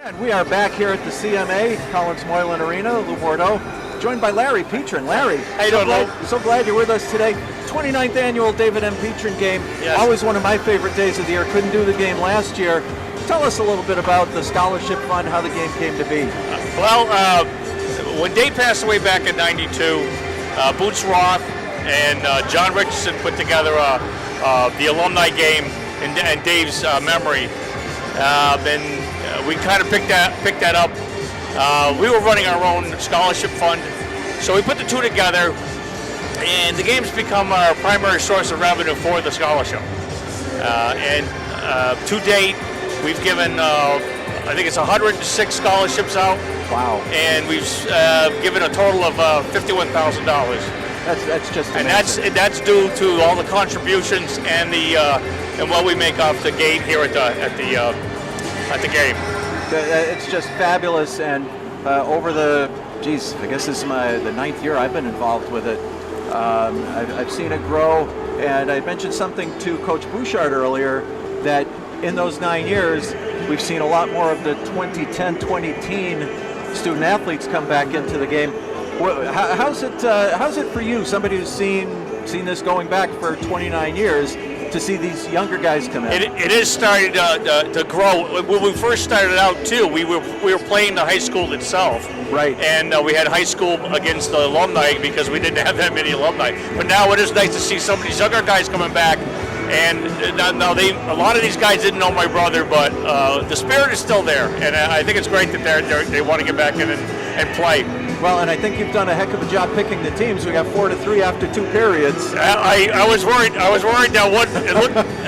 And we are back here at the CMA, Collins Moylan Arena, Lou Bordeaux, joined by Larry Petrin. Larry, how you doing, Lou? So glad you're with us today. 29th annual David M. Petrin game. Yes. Always one of my favorite days of the year. Couldn't do the game last year. Tell us a little bit about the scholarship fund, how the game came to be. Well, when Dave passed away back in '92, Boots Roth and John Richardson put together the alumni game in Dave's memory. And we kind of picked that up. We were running our own scholarship fund, so we put the two together, and the game's become our primary source of revenue for the scholarship. And to date, we've given, I think it's 106 scholarships out. Wow. And we've given a total of $51,000. That's just amazing. And that's due to all the contributions and the and what we make off the gate here at the game. It's just fabulous, and over the, I guess this is the 9th year I've been involved with it. I've seen it grow, and I mentioned something to Coach Bouchard earlier, that in those 9 years, we've seen a lot more of the 2010, 2010 student athletes come back into the game. How's it for you, somebody who's seen this going back for 29 years, to see these younger guys come in? It is starting to grow. When we first started out too, we were playing the high school itself. Right. And we had high school against the alumni because we didn't have that many alumni. But now it is nice to see some of these younger guys coming back. And now a lot of these guys didn't know my brother, but the spirit is still there. And I think it's great that they want to get back in and play. Well, and I think you've done a heck of a job picking the teams. We got 4-3 after 2 periods. I was worried. That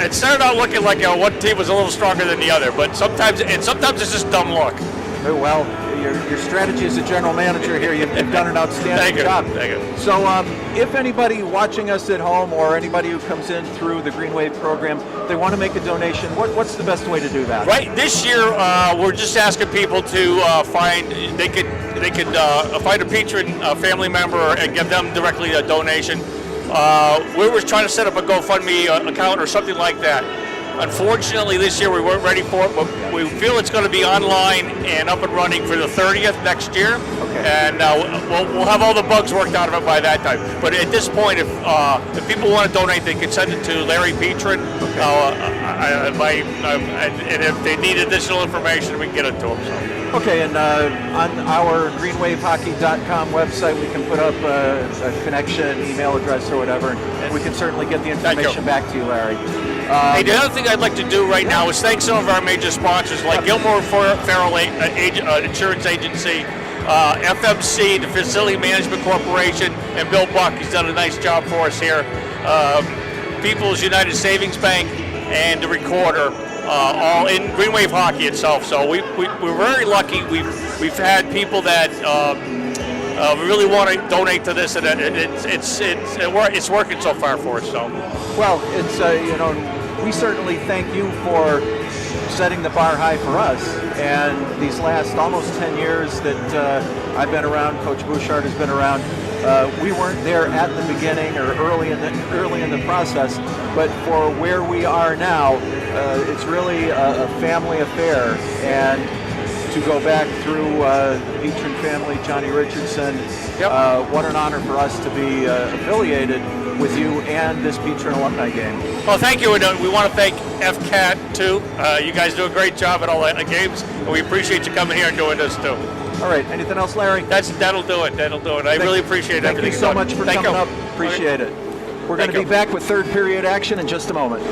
it started out looking like one team was a little stronger than the other, but sometimes it's just dumb luck. Well, your strategy as a general manager here, you've done an outstanding job. Thank you. So if anybody watching us at home or anybody who comes in through the Green Wave program, they want to make a donation, what's the best way to do that? Right. This year, we're just asking people to find a Petrin family member and give them directly a donation. we were trying to set up a GoFundMe account or something like that. Unfortunately, this year we weren't ready for it, but we feel it's going to be online and up and running for the 30th next year. Okay. And we'll have all the bugs worked out of it by that time. But at this point, if people want to donate, they can send it to Larry Petrin. And if they need additional information, we can get it to them. So. Okay, and on our greenwavehockey.com website, we can put up a connection, email address, or whatever, and we can certainly get the information back to you, Larry. Hey, the other thing I'd like to do right now is thank some of our major sponsors like Gilmore Farrell Insurance Agency, FMC, the Facility Management Corporation, and Bill Buck. He's done a nice job for us here. People's United Savings Bank and the Recorder, all in Green Wave Hockey itself. So we're very lucky. We've had people that really want to donate to this, and it's working so far for us. So. Well, it's we certainly thank you for setting the bar high for us. And these last almost 10 years that I've been around, Coach Bouchard has been around. We weren't there at the beginning or early in the process, but for where we are now, it's really a family affair. And to go back through the Petrin family, Johnny Richardson, what an honor for us to be affiliated with you and this Petrin alumni game. Well, thank you, and we want to thank FCAT too. You guys do a great job at all the games, and we appreciate you coming here and doing this too. All right, anything else, Larry? That'll do it. I really appreciate everything. Thank you so much for coming up. Appreciate it. We're going to be back with third period action in just a moment.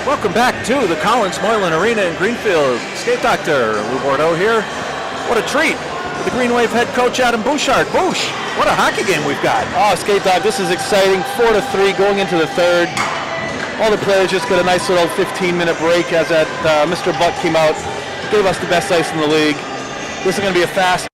Welcome back to the Collins Moylan Arena in Greenfield. Skate Doctor Lou Bordeaux here. What a treat for the Green Wave head coach Adam Bouchard. Bouch, what a hockey game we've got. Oh, Skate Dog, this is exciting. 4-3 going into the third. All the players just got a nice little 15-minute break as that Mr. Butt came out, gave us the best ice in the league. This is going to be a fast.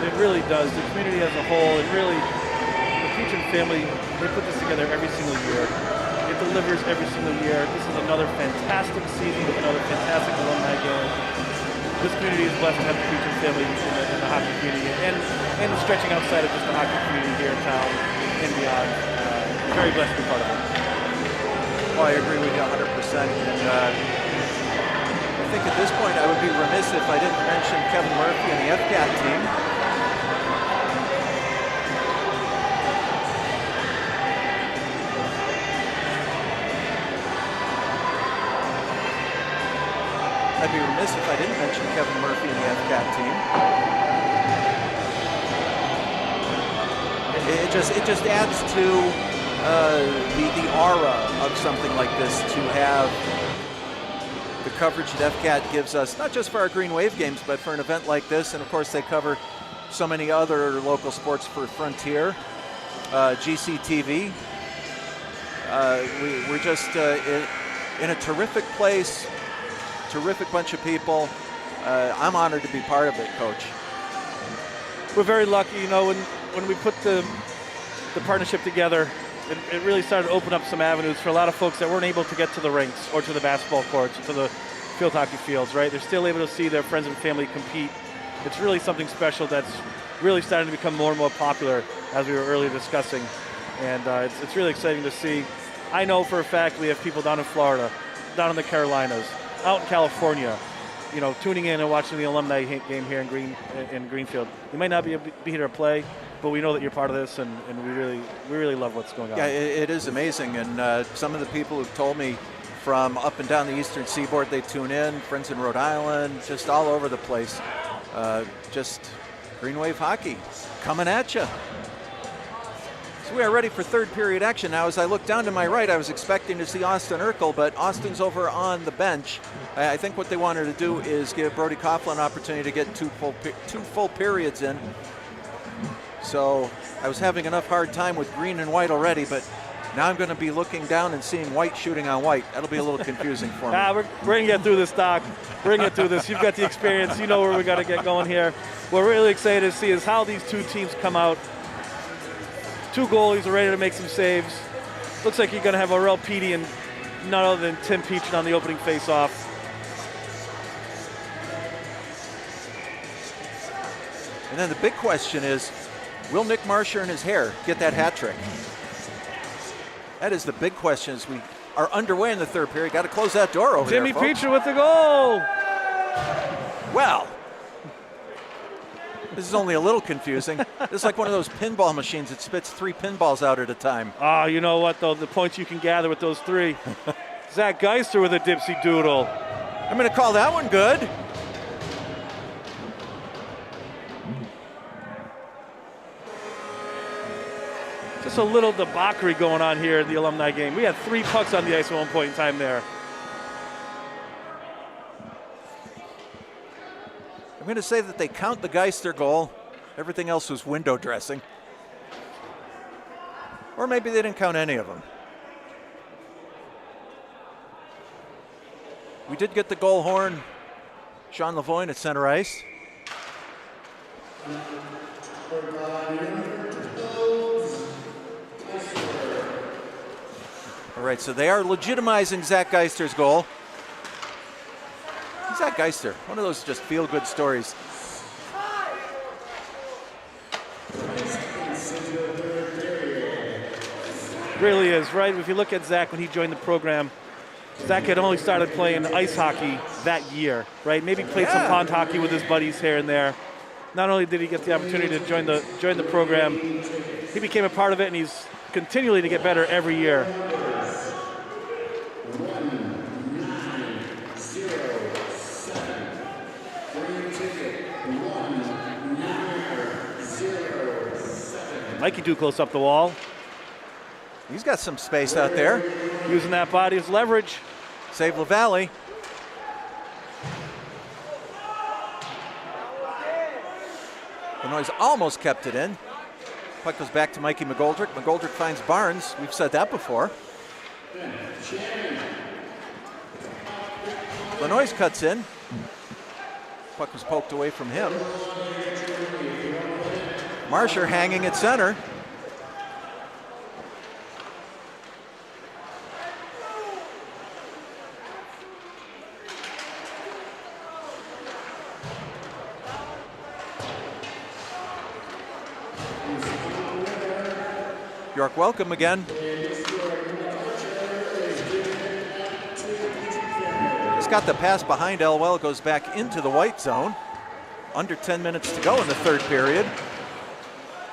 It really does. The community as a whole, and really the Petrin family, they put this together every single year. It delivers every single year. This is another fantastic season with another fantastic alumni game. This community is blessed to have the Petrin family in the hockey community and stretching outside of just the hockey community here in town and beyond. Very blessed to be part of it. Well, I agree with you 100%. And I think at this point I would be remiss if I didn't mention Kevin Murphy and the FCAT team. I'd be remiss if I didn't mention Kevin Murphy and the FCAT team. It just adds to the aura of something like this to have the coverage that FCAT gives us, not just for our Green Wave games, but for an event like this. And of course, they cover so many other local sports for Frontier, GCTV. We're just in a terrific place. Terrific bunch of people. I'm honored to be part of it, Coach. We're very lucky, you know, when we put the partnership together, it really started to open up some avenues for a lot of folks that weren't able to get to the rinks or to the basketball courts or to the field hockey fields, right? They're still able to see their friends and family compete. It's really something special that's really starting to become more and more popular, as we were earlier discussing. And it's really exciting to see. I know for a fact we have people down in Florida, down in the Carolinas, out in California, you know, tuning in and watching the alumni game here in Greenfield. You might not be here to play, but we know that you're part of this, and we really love what's going on. Yeah, it is amazing, and some of the people who've told me from up and down the Eastern Seaboard, they tune in, friends in Rhode Island, just all over the place. Just Green Wave hockey coming at you. So we are ready for third period action. Now, as I look down to my right, I was expecting to see Austin Urkel, but Austin's over on the bench. I think what they wanted to do is give Brody Coughlin an opportunity to get two full periods in. So I was having enough hard time with green and white already, but now I'm going to be looking down and seeing white shooting on white. That'll be a little confusing for me. We're going to get through this, Doc. We're going to get through this. You've got the experience. You know where we got to get going here. What we're really excited to see is how these two teams come out. Two goalies are ready to make some saves. Looks like you're going to have a real Petey and none other than Tim Petrin on the opening face-off. And then the big question is, will Nick Marsher and his hair get that hat trick? That is the big question as we are underway in the third period. Got to close that door over Jimmy there, folks. Petrin with the goal. Well, this is only a little confusing. This is like one of those pinball machines that spits 3 pinballs out at a time. Oh, you know what, though? The points you can gather with those 3. Zach Geister with a dipsy doodle. I'm going to call that one good. Just a little debauchery going on here in the alumni game. We had 3 pucks on the ice at one point in time there. I'm going to say that they count the Geister goal. Everything else was window dressing. Or maybe they didn't count any of them. We did get the goal horn. Sean Lavoine at center ice. All right, so they are legitimizing Zach Geister's goal. Zach Geister, one of those just feel-good stories. Really is, right? If you look at Zach when he joined the program, Zach had only started playing ice hockey that year, right? Maybe played some pond hockey with his buddies here and there. Not only did he get the opportunity to join the program, he became a part of it, and he's continually to get better every year. Mikey Duclos up the wall. He's got some space out there. Using that body as leverage. Save LaValle. Illinois almost kept it in. Puck goes back to Mikey McGoldrick. McGoldrick finds Barnes. We've said that before. Illinois cuts in. Puck was poked away from him. Marsher hanging at center. York welcome again. Just got the pass behind Elwell, goes back into the white zone. Under 10 minutes to go in the third period.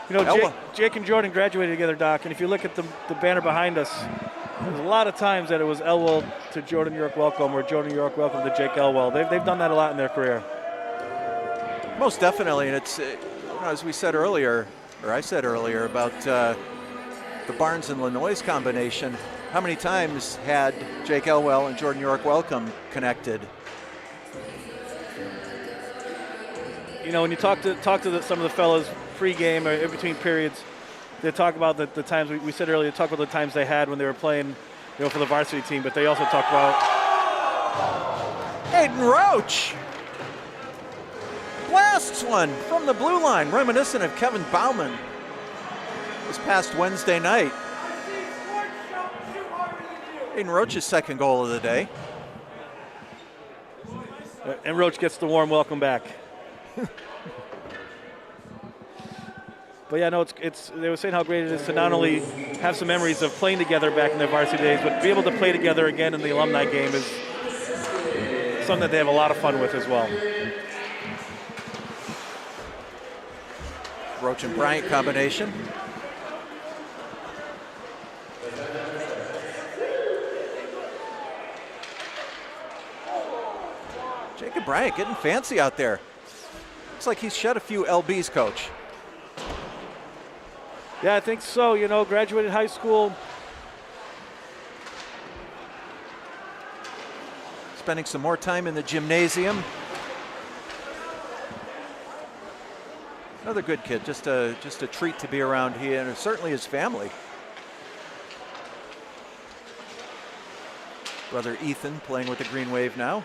You know, Jake and Jordan graduated together, Doc, and if you look at the banner behind us, there's a lot of times that it was Elwell to Jordan York welcome or Jordan York welcome to Jake Elwell. They've done that a lot in their career. Most definitely, and it's, as we said earlier, or I said earlier about the Barnes and Lanois combination, how many times had Jake Elwell and Jordan York welcome connected? You know, when you talk to some of the fellas pre-game or in between periods, they talk about the times we said earlier. Talk about the times they had when they were playing, for the varsity team. But they also talk about Aiden Roach blasts one from the blue line, reminiscent of Kevin Bauman this past Wednesday night. Aiden Roach's second goal of the day. And Roach gets the warm welcome back. But yeah, no, they were saying how great it is to not only have some memories of playing together back in their varsity days, but be able to play together again in the alumni game is something that they have a lot of fun with as well. Roach and Bryant combination. Jacob Bryant getting fancy out there. Looks like he's shed a few LBs, Coach. Yeah, I think so. Graduated high school. Spending some more time in the gymnasium. Another good kid, just a treat to be around here, and certainly his family. Brother Ethan playing with the Green Wave now.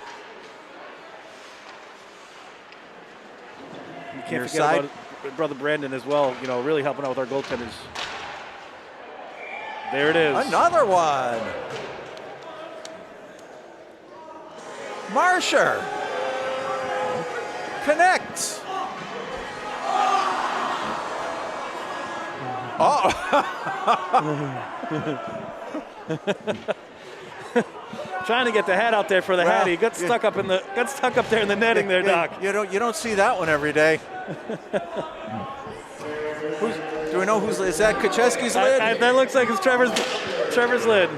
You can't forget about brother Brandon as well, really helping out with our goaltenders. There it is. Another one. Marsher connects. Oh. Trying to get the hat out there for the hat. He got stuck up there in the netting there, Doc. You don't see that one every day. Do we know is that Kacheski's lid? That looks like it's Trevor's lid.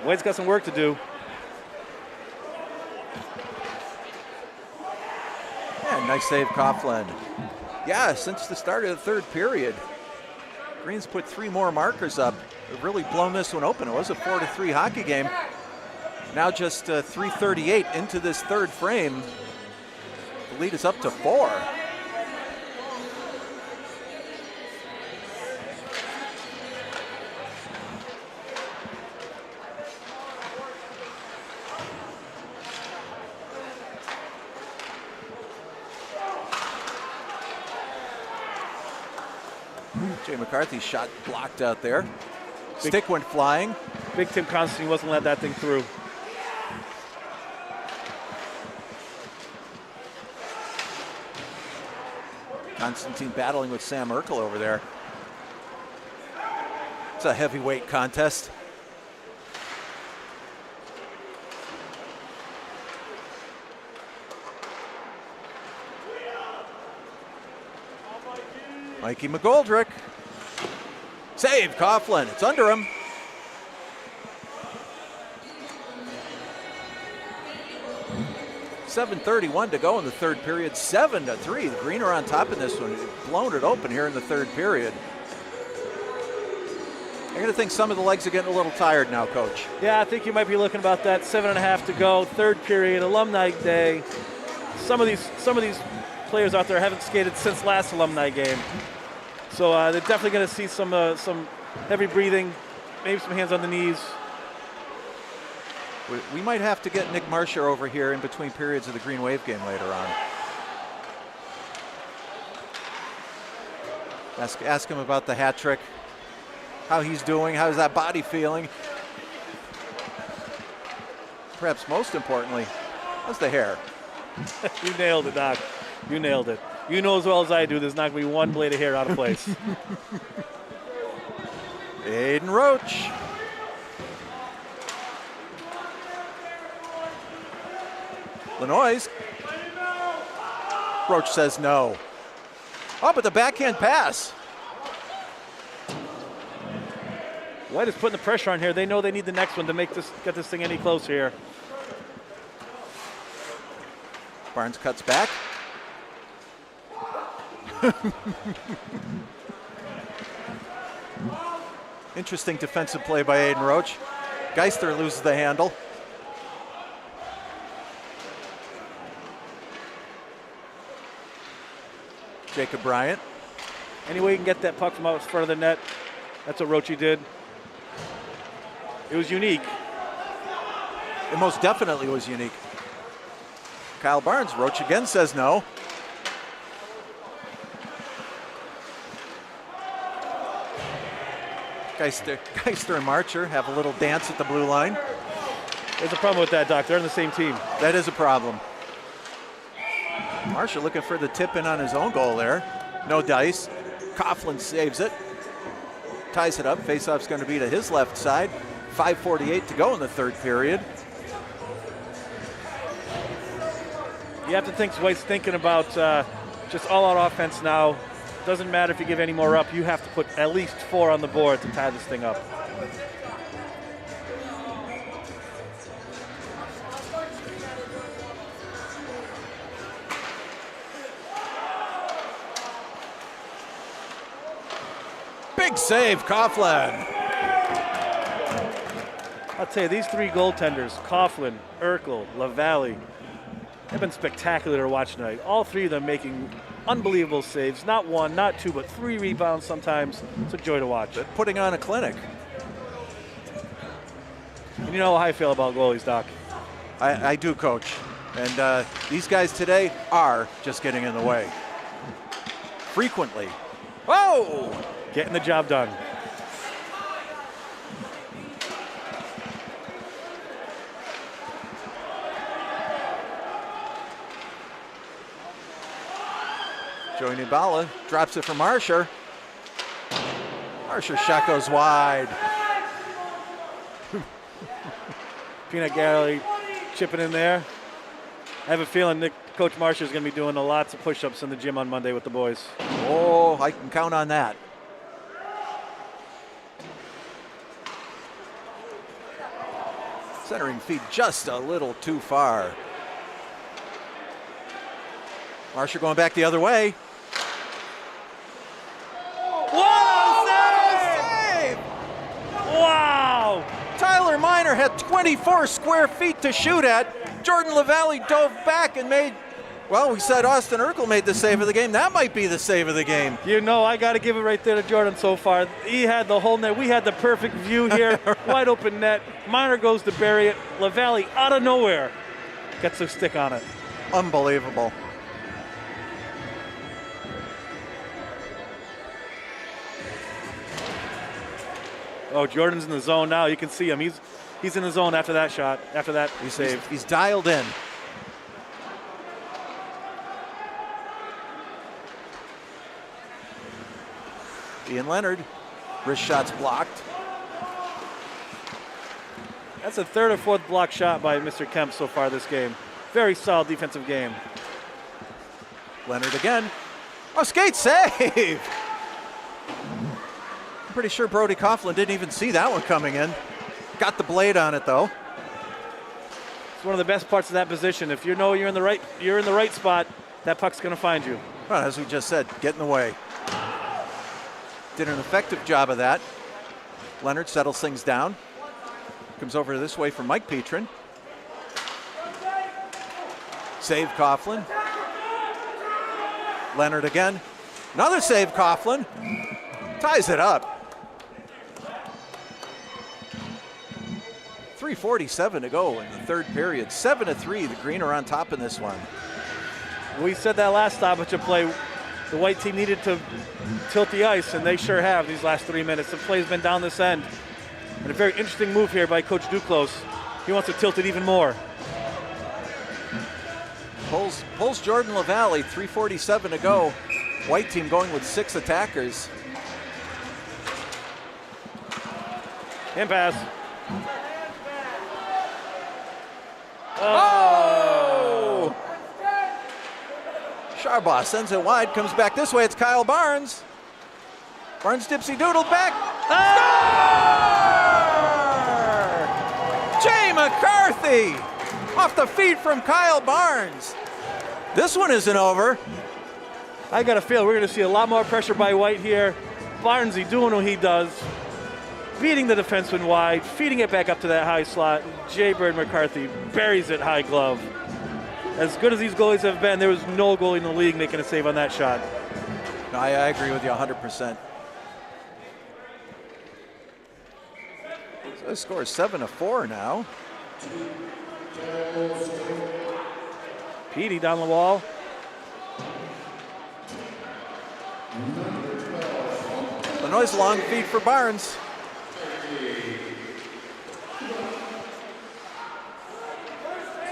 Wade's got some work to do. Yeah, nice save, Coughlin. Yeah, since the start of the third period, Green's put 3 more markers up. They've really blown this one open. It was a 4-3 hockey game. Now just 3:38 into this third frame. The lead is up to 4. Jay McCarthy's shot blocked out there. Stick went flying. Big Tim Constantine wasn't let that thing through. Constantine battling with Sam Urkel over there. It's a heavyweight contest. Mikey McGoldrick. Save, Coughlin. It's under him. .7:31 to go in the third period. 7-3. The Green are on top in this one. Blown it open here in the third period. I'm going to think some of the legs are getting a little tired now, Coach. Yeah, I think you might be looking about that. 7.5 to go, third period, Alumni Day. Some of these players out there haven't skated since last Alumni game, so they're definitely going to see some heavy breathing, maybe some hands on the knees. We might have to get Nick Marsher over here in between periods of the Green Wave game later on. Ask him about the hat trick, how he's doing, how's that body feeling. Perhaps most importantly, how's the hair? You nailed it, Doc. You nailed it. You know as well as I do there's not going to be one blade of hair out of place. Aiden Roach. Lenoy's. Roach says no. Oh, but the backhand pass. White is putting the pressure on here. They know they need the next one to get this thing any closer here. Barnes cuts back. Interesting defensive play by Aiden Roach. Geister loses the handle. Jacob Bryant. Any way you can get that puck from out in front of the net, that's what Roachy did. It was unique. It most definitely was unique. Kyle Barnes, Roach again says no. Geister and Marcher have a little dance at the blue line. There's a problem with that, Doc. They're on the same team. That is a problem. Marcher looking for the tip in on his own goal there. No dice. Coughlin saves it. Ties it up. Faceoff's going to be to his left side. 5:48 to go in the third period. You have to think White's thinking about just all-out offense now. Doesn't matter if you give any more up. You have to put at least 4 on the board to tie this thing up. Big save, Coughlin. I'll tell you, these 3 goaltenders, Coughlin, Urkel, LaValle, have been spectacular to watch tonight. All 3 of them making unbelievable saves. Not 1, not 2, but 3 rebounds sometimes. It's a joy to watch. But putting on a clinic. And you know how I feel about goalies, Doc. I do, Coach. And these guys today are just getting in the way. Frequently. Whoa! Getting the job done. Joey Nibala drops it for Marsher. Marsher's shot goes wide. Peanut Gallery chipping in there. I have a feeling Coach Marsher is going to be doing lots of push-ups in the gym on Monday with the boys. Oh, I can count on that. Centering feet just a little too far. Marsher going back the other way. Save! Wow! Tyler Miner had 24 square feet to shoot at. Jordan LaValle dove back and made, well, we said Austin Urkel made the save of the game. That might be the save of the game. You know, I got to give it right there to Jordan so far. He had the whole net. We had the perfect view here. Wide open net. Miner goes to bury it. LaValle out of nowhere gets a stick on it. Unbelievable. Oh, Jordan's in the zone now. You can see him. He's in the zone after that shot, after that save. He's dialed in. Ian Leonard, wrist shots blocked. That's a third or fourth block shot by Mr. Kemp so far this game. Very solid defensive game. Leonard again. Oh, skate save! I'm pretty sure Brody Coughlin didn't even see that one coming in. Got the blade on it though. It's one of the best parts of that position. If you know you're in the right spot, that puck's going to find you. Well, as we just said, get in the way. Did an effective job of that. Leonard settles things down. Comes over this way for Mike Petrin. Save Coughlin. Leonard again. Another save Coughlin. Ties it up. 3:47 to go in the third period. 7-3, the Green are on top in this one. We said that last stoppage of play, the white team needed to tilt the ice, and they sure have these last 3 minutes. The play's been down this end. And a very interesting move here by Coach Duclos. He wants to tilt it even more. Pulls Jordan LaValle, 3:47 to go. White team going with 6 attackers. Hand pass. Oh! Sharbaugh sends it wide, comes back this way. It's Kyle Barnes. Barnes dipsy doodle back. Score! Jay McCarthy off the feet from Kyle Barnes. This one isn't over. I got a feel we're going to see a lot more pressure by White here. Barnesy doing what he does, beating the defenseman wide, feeding it back up to that high slot. Jay Bird McCarthy buries it high glove. As good as these goalies have been, there was no goalie in the league making a save on that shot. No, I agree with you 100%. So the score is 7-4 now. Petey down the wall. Illinois' long feed for Barnes.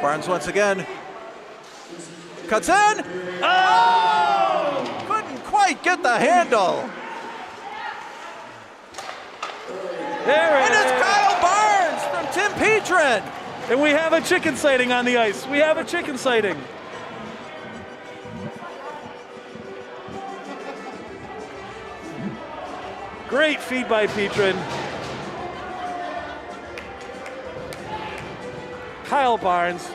Barnes once again. Cuts in. Oh! Couldn't quite get the handle. There And it it's is. Kyle Barnes from Tim Petrin. And we have a chicken sighting on the ice. We have a chicken sighting. Great feed by Petrin. Kyle Barnes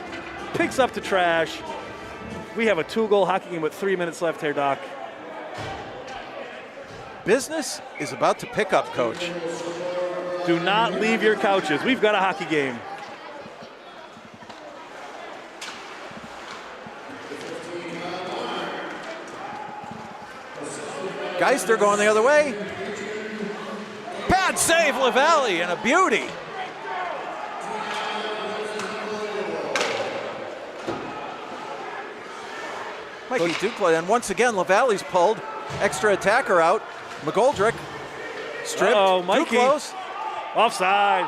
picks up the trash. We have a 2-goal hockey game with 3 minutes left here, Doc. Business is about to pick up, Coach. Do not leave your couches. We've got a hockey game. Geister going the other way. Bad save, LaValle, and a beauty. Mikey Duclair, and once again, LaValle's pulled. Extra attacker out. McGoldrick stripped. Oh, Too Mikey. close. Offside.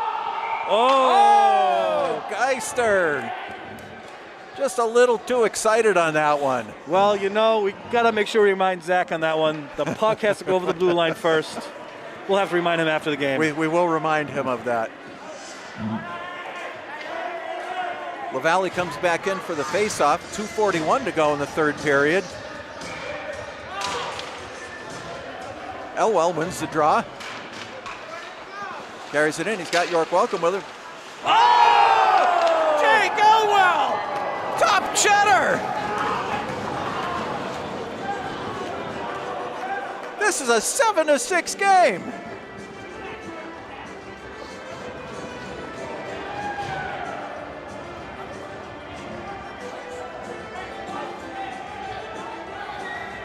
Oh, Geister. Just a little too excited on that one. Well, you know, we got to make sure we remind Zach on that one. The puck has to go over the blue line first. We'll have to remind him after the game. We will remind him of that. LaValle comes back in for the faceoff. 2:41 to go in the third period. Elwell wins the draw. Carries it in. He's got York Welcome with him. Oh! Jake Elwell! Top cheddar! This is a 7-6 game.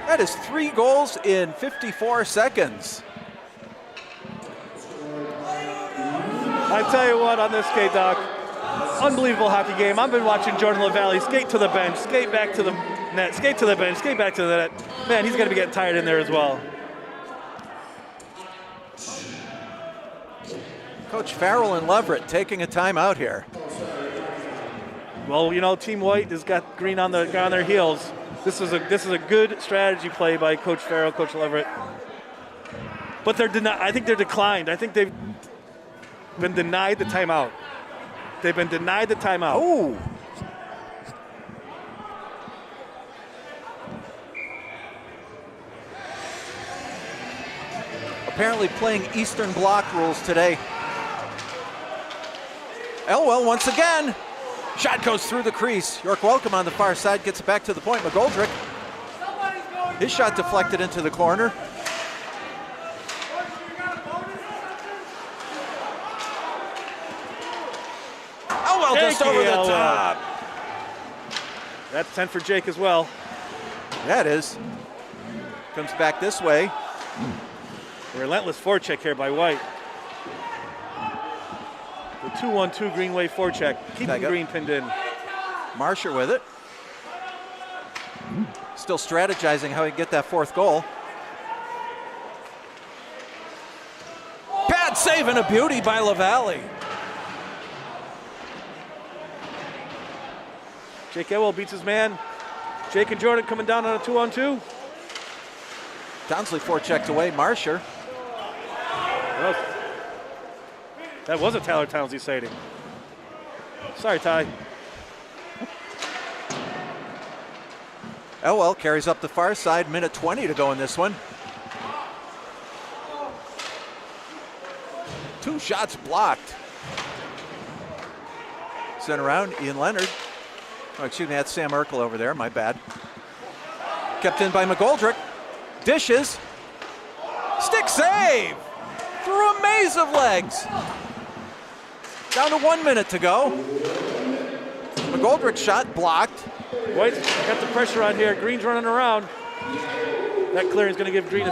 That is 3 goals in 54 seconds. I tell you what, on this skate, Doc, unbelievable hockey game. I've been watching Jordan LaValle skate to the bench, skate back to the net, skate to the bench, skate back to the net. Man, he's going to be getting tired in there as well. Coach Farrell and Leverett taking a timeout here. Well, you know, Team White has got Green on their heels. This is a good strategy play by Coach Farrell, Coach Leverett. But they're I think they're declined. I think they've been denied the timeout. They've been denied the timeout. Oh. Apparently playing Eastern Bloc rules today. Elwell once again. Shot goes through the crease. York Welcome on the far side gets it back to the point. McGoldrick. His shot deflected into the corner. Elwell just over the top. That's 10 for Jake as well. That is. Comes back this way. Relentless forecheck here by White. The 2-1-2 Green Wave forecheck, keeping Green pinned in. Marsher with it. Still strategizing how he can get that fourth goal. Bad save and a beauty by LaValle. Jake Elwell beats his man. Jake and Jordan coming down on a 2-on-2. Downsley forechecked away. Marsher. Well, that was a Tyler Townsley sighting. Sorry, Ty. Elwell carries up the far side. Minute 20 to go in this one. 2 shots blocked. Sent around, Ian Leonard. Oh, excuse me, that's Sam Urkel over there, my bad. Kept in by McGoldrick. Dishes. Stick save! Through a maze of legs. Down to 1 minute to go. McGoldrick shot blocked. White's got the pressure on here. Green's running around. That clearing's going to give Green a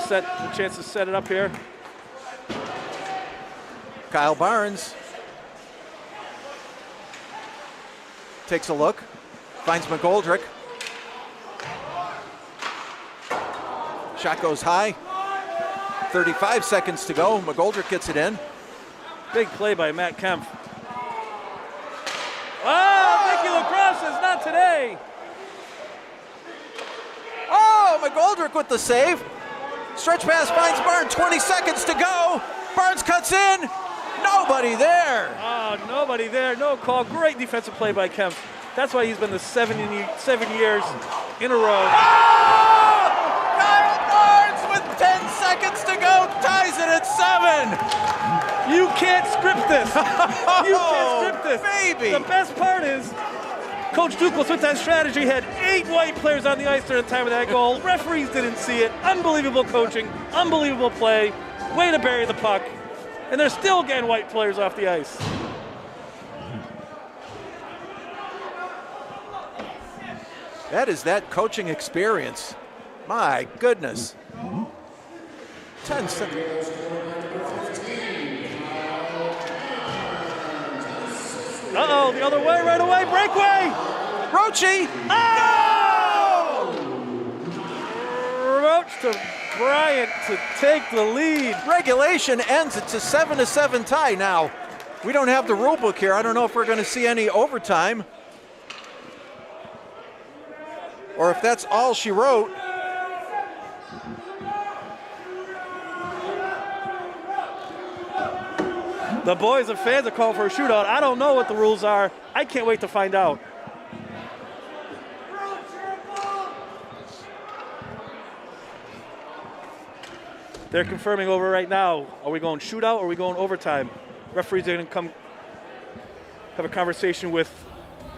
chance to set it up here. Kyle Barnes takes a look, finds McGoldrick. Shot goes high. 35 seconds to go. McGoldrick gets it in. Big play by Matt Kemp. Oh, Mickey Lacrosse says not today. Oh, McGoldrick with the save. Stretch pass finds Barnes. 20 seconds to go. Barnes cuts in. Nobody there. Oh, nobody there. No call. Great defensive play by Kemp. That's why he's been the 7 years in a row. Oh! Kyle Barnes with 10 seconds to go ties it at 7. You can't script this. You can't script this. Baby. The best part is Coach Duclos with that strategy had 8 white players on the ice during the time of that goal. Referees didn't see it. Unbelievable coaching. Unbelievable play. Way to bury the puck. And they're still getting white players off the ice. That is that coaching experience. My goodness. 10 seconds. Uh-oh, the other way, right away, breakaway! Roche! Oh! Roach to Bryant to take the lead. Regulation ends. It's a 7-7 tie now. We don't have the rule book here. I don't know if we're going to see any overtime, or if that's all she wrote. The boys and fans are calling for a shootout. I don't know what the rules are. I can't wait to find out. They're confirming over right now. Are we going shootout or are we going overtime? Referees are going to come have a conversation with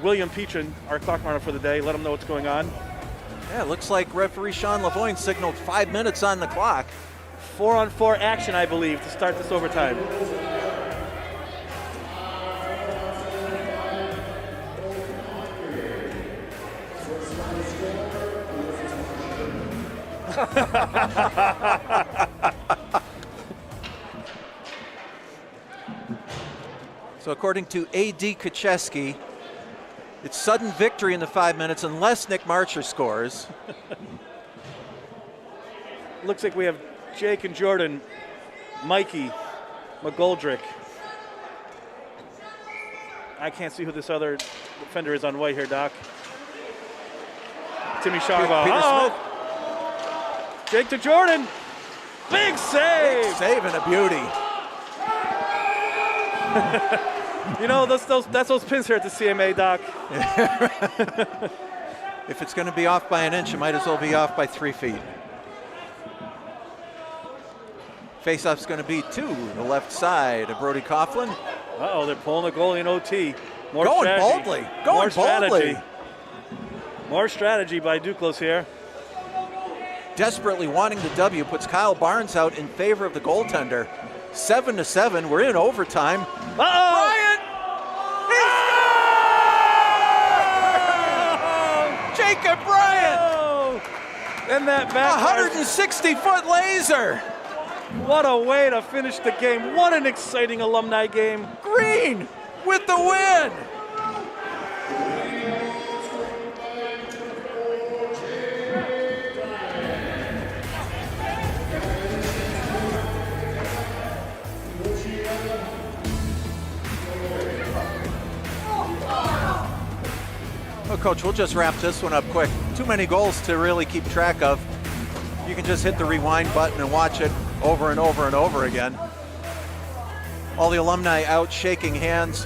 William Petrin, our clock monitor for the day, let him know what's going on. Yeah, it looks like referee Sean Lavoine signaled 5 minutes on the clock. 4-on-4 action, I believe, to start this overtime. So according to A.D. Kucheski, it's sudden victory in the 5 minutes unless Nick Marcher scores. Looks like we have Jake and Jordan, Mikey, McGoldrick. I can't see who this other defender is on white here, Doc. Timmy Sharbaugh. Peter Smith. Jake to Jordan. Big save! Big save and a beauty. You know, that's those pins here at the CMA, Doc. If it's going to be off by an inch, it might as well be off by 3 feet. Faceoff's going to be to the left side of Brody Coughlin. Uh-oh, they're pulling the goalie in OT. More Going strategy. boldly. More Going boldly. strategy. More strategy by Duclos here. Desperately wanting the W puts Kyle Barnes out in favor of the goaltender. 7-7. We're in overtime. Uh-oh! Bryant! He scored! Jacob Bryant! Oh! And that back. 160-foot laser. What a way to finish the game. What an exciting alumni game. Green with the win. Well, Coach, we'll just wrap this one up quick. Too many goals to really keep track of. You can just hit the rewind button and watch it over and over and over again. All the alumni out shaking hands.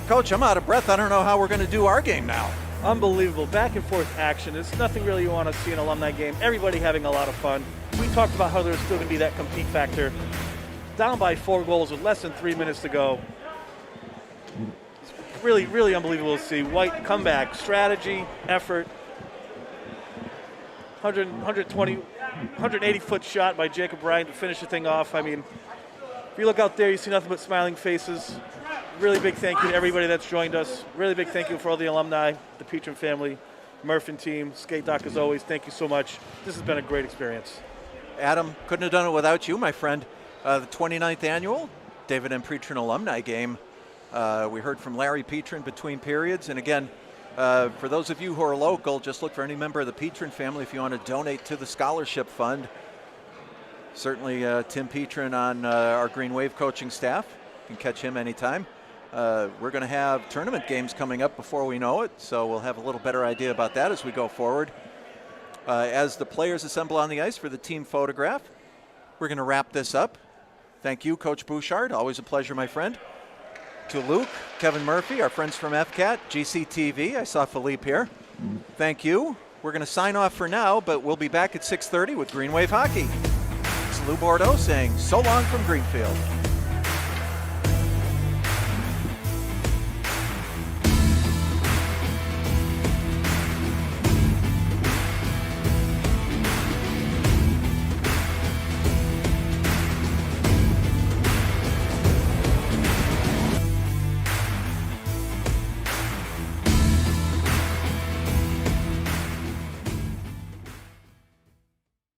Coach, I'm out of breath. I don't know how we're going to do our game now. Unbelievable. Back and forth action. It's nothing really you want to see in an alumni game. Everybody having a lot of fun. We talked about how there's still going to be that compete factor. Down by 4 goals with less than 3 minutes to go. Really, really unbelievable to see. White comeback, strategy, effort. 180-foot shot by Jacob Bryant to finish the thing off. I mean, if you look out there, you see nothing but smiling faces. Really big thank you to everybody that's joined us. Really big thank you for all the alumni, the Petrin family, Murphin team, Skate Doc as always. Thank you so much. This has been a great experience. Adam, couldn't have done it without you, my friend. The 29th annual David M. Petrin alumni game. We heard from Larry Petrin between periods. And again, for those of you who are local, just look for any member of the Petrin family if you want to donate to the scholarship fund. Certainly Tim Petrin on our Green Wave coaching staff. You can catch him anytime. We're going to have tournament games coming up before we know it, so we'll have a little better idea about that as we go forward. As the players assemble on the ice for the team photograph, we're going to wrap this up. Thank you, Coach Bouchard. Always a pleasure, my friend. To Luke, Kevin Murphy, our friends from FCAT, GCTV. I saw Philippe here. Thank you. We're going to sign off for now, but we'll be back at 6:30 with Green Wave Hockey. It's Lou Bordeaux saying so long from Greenfield.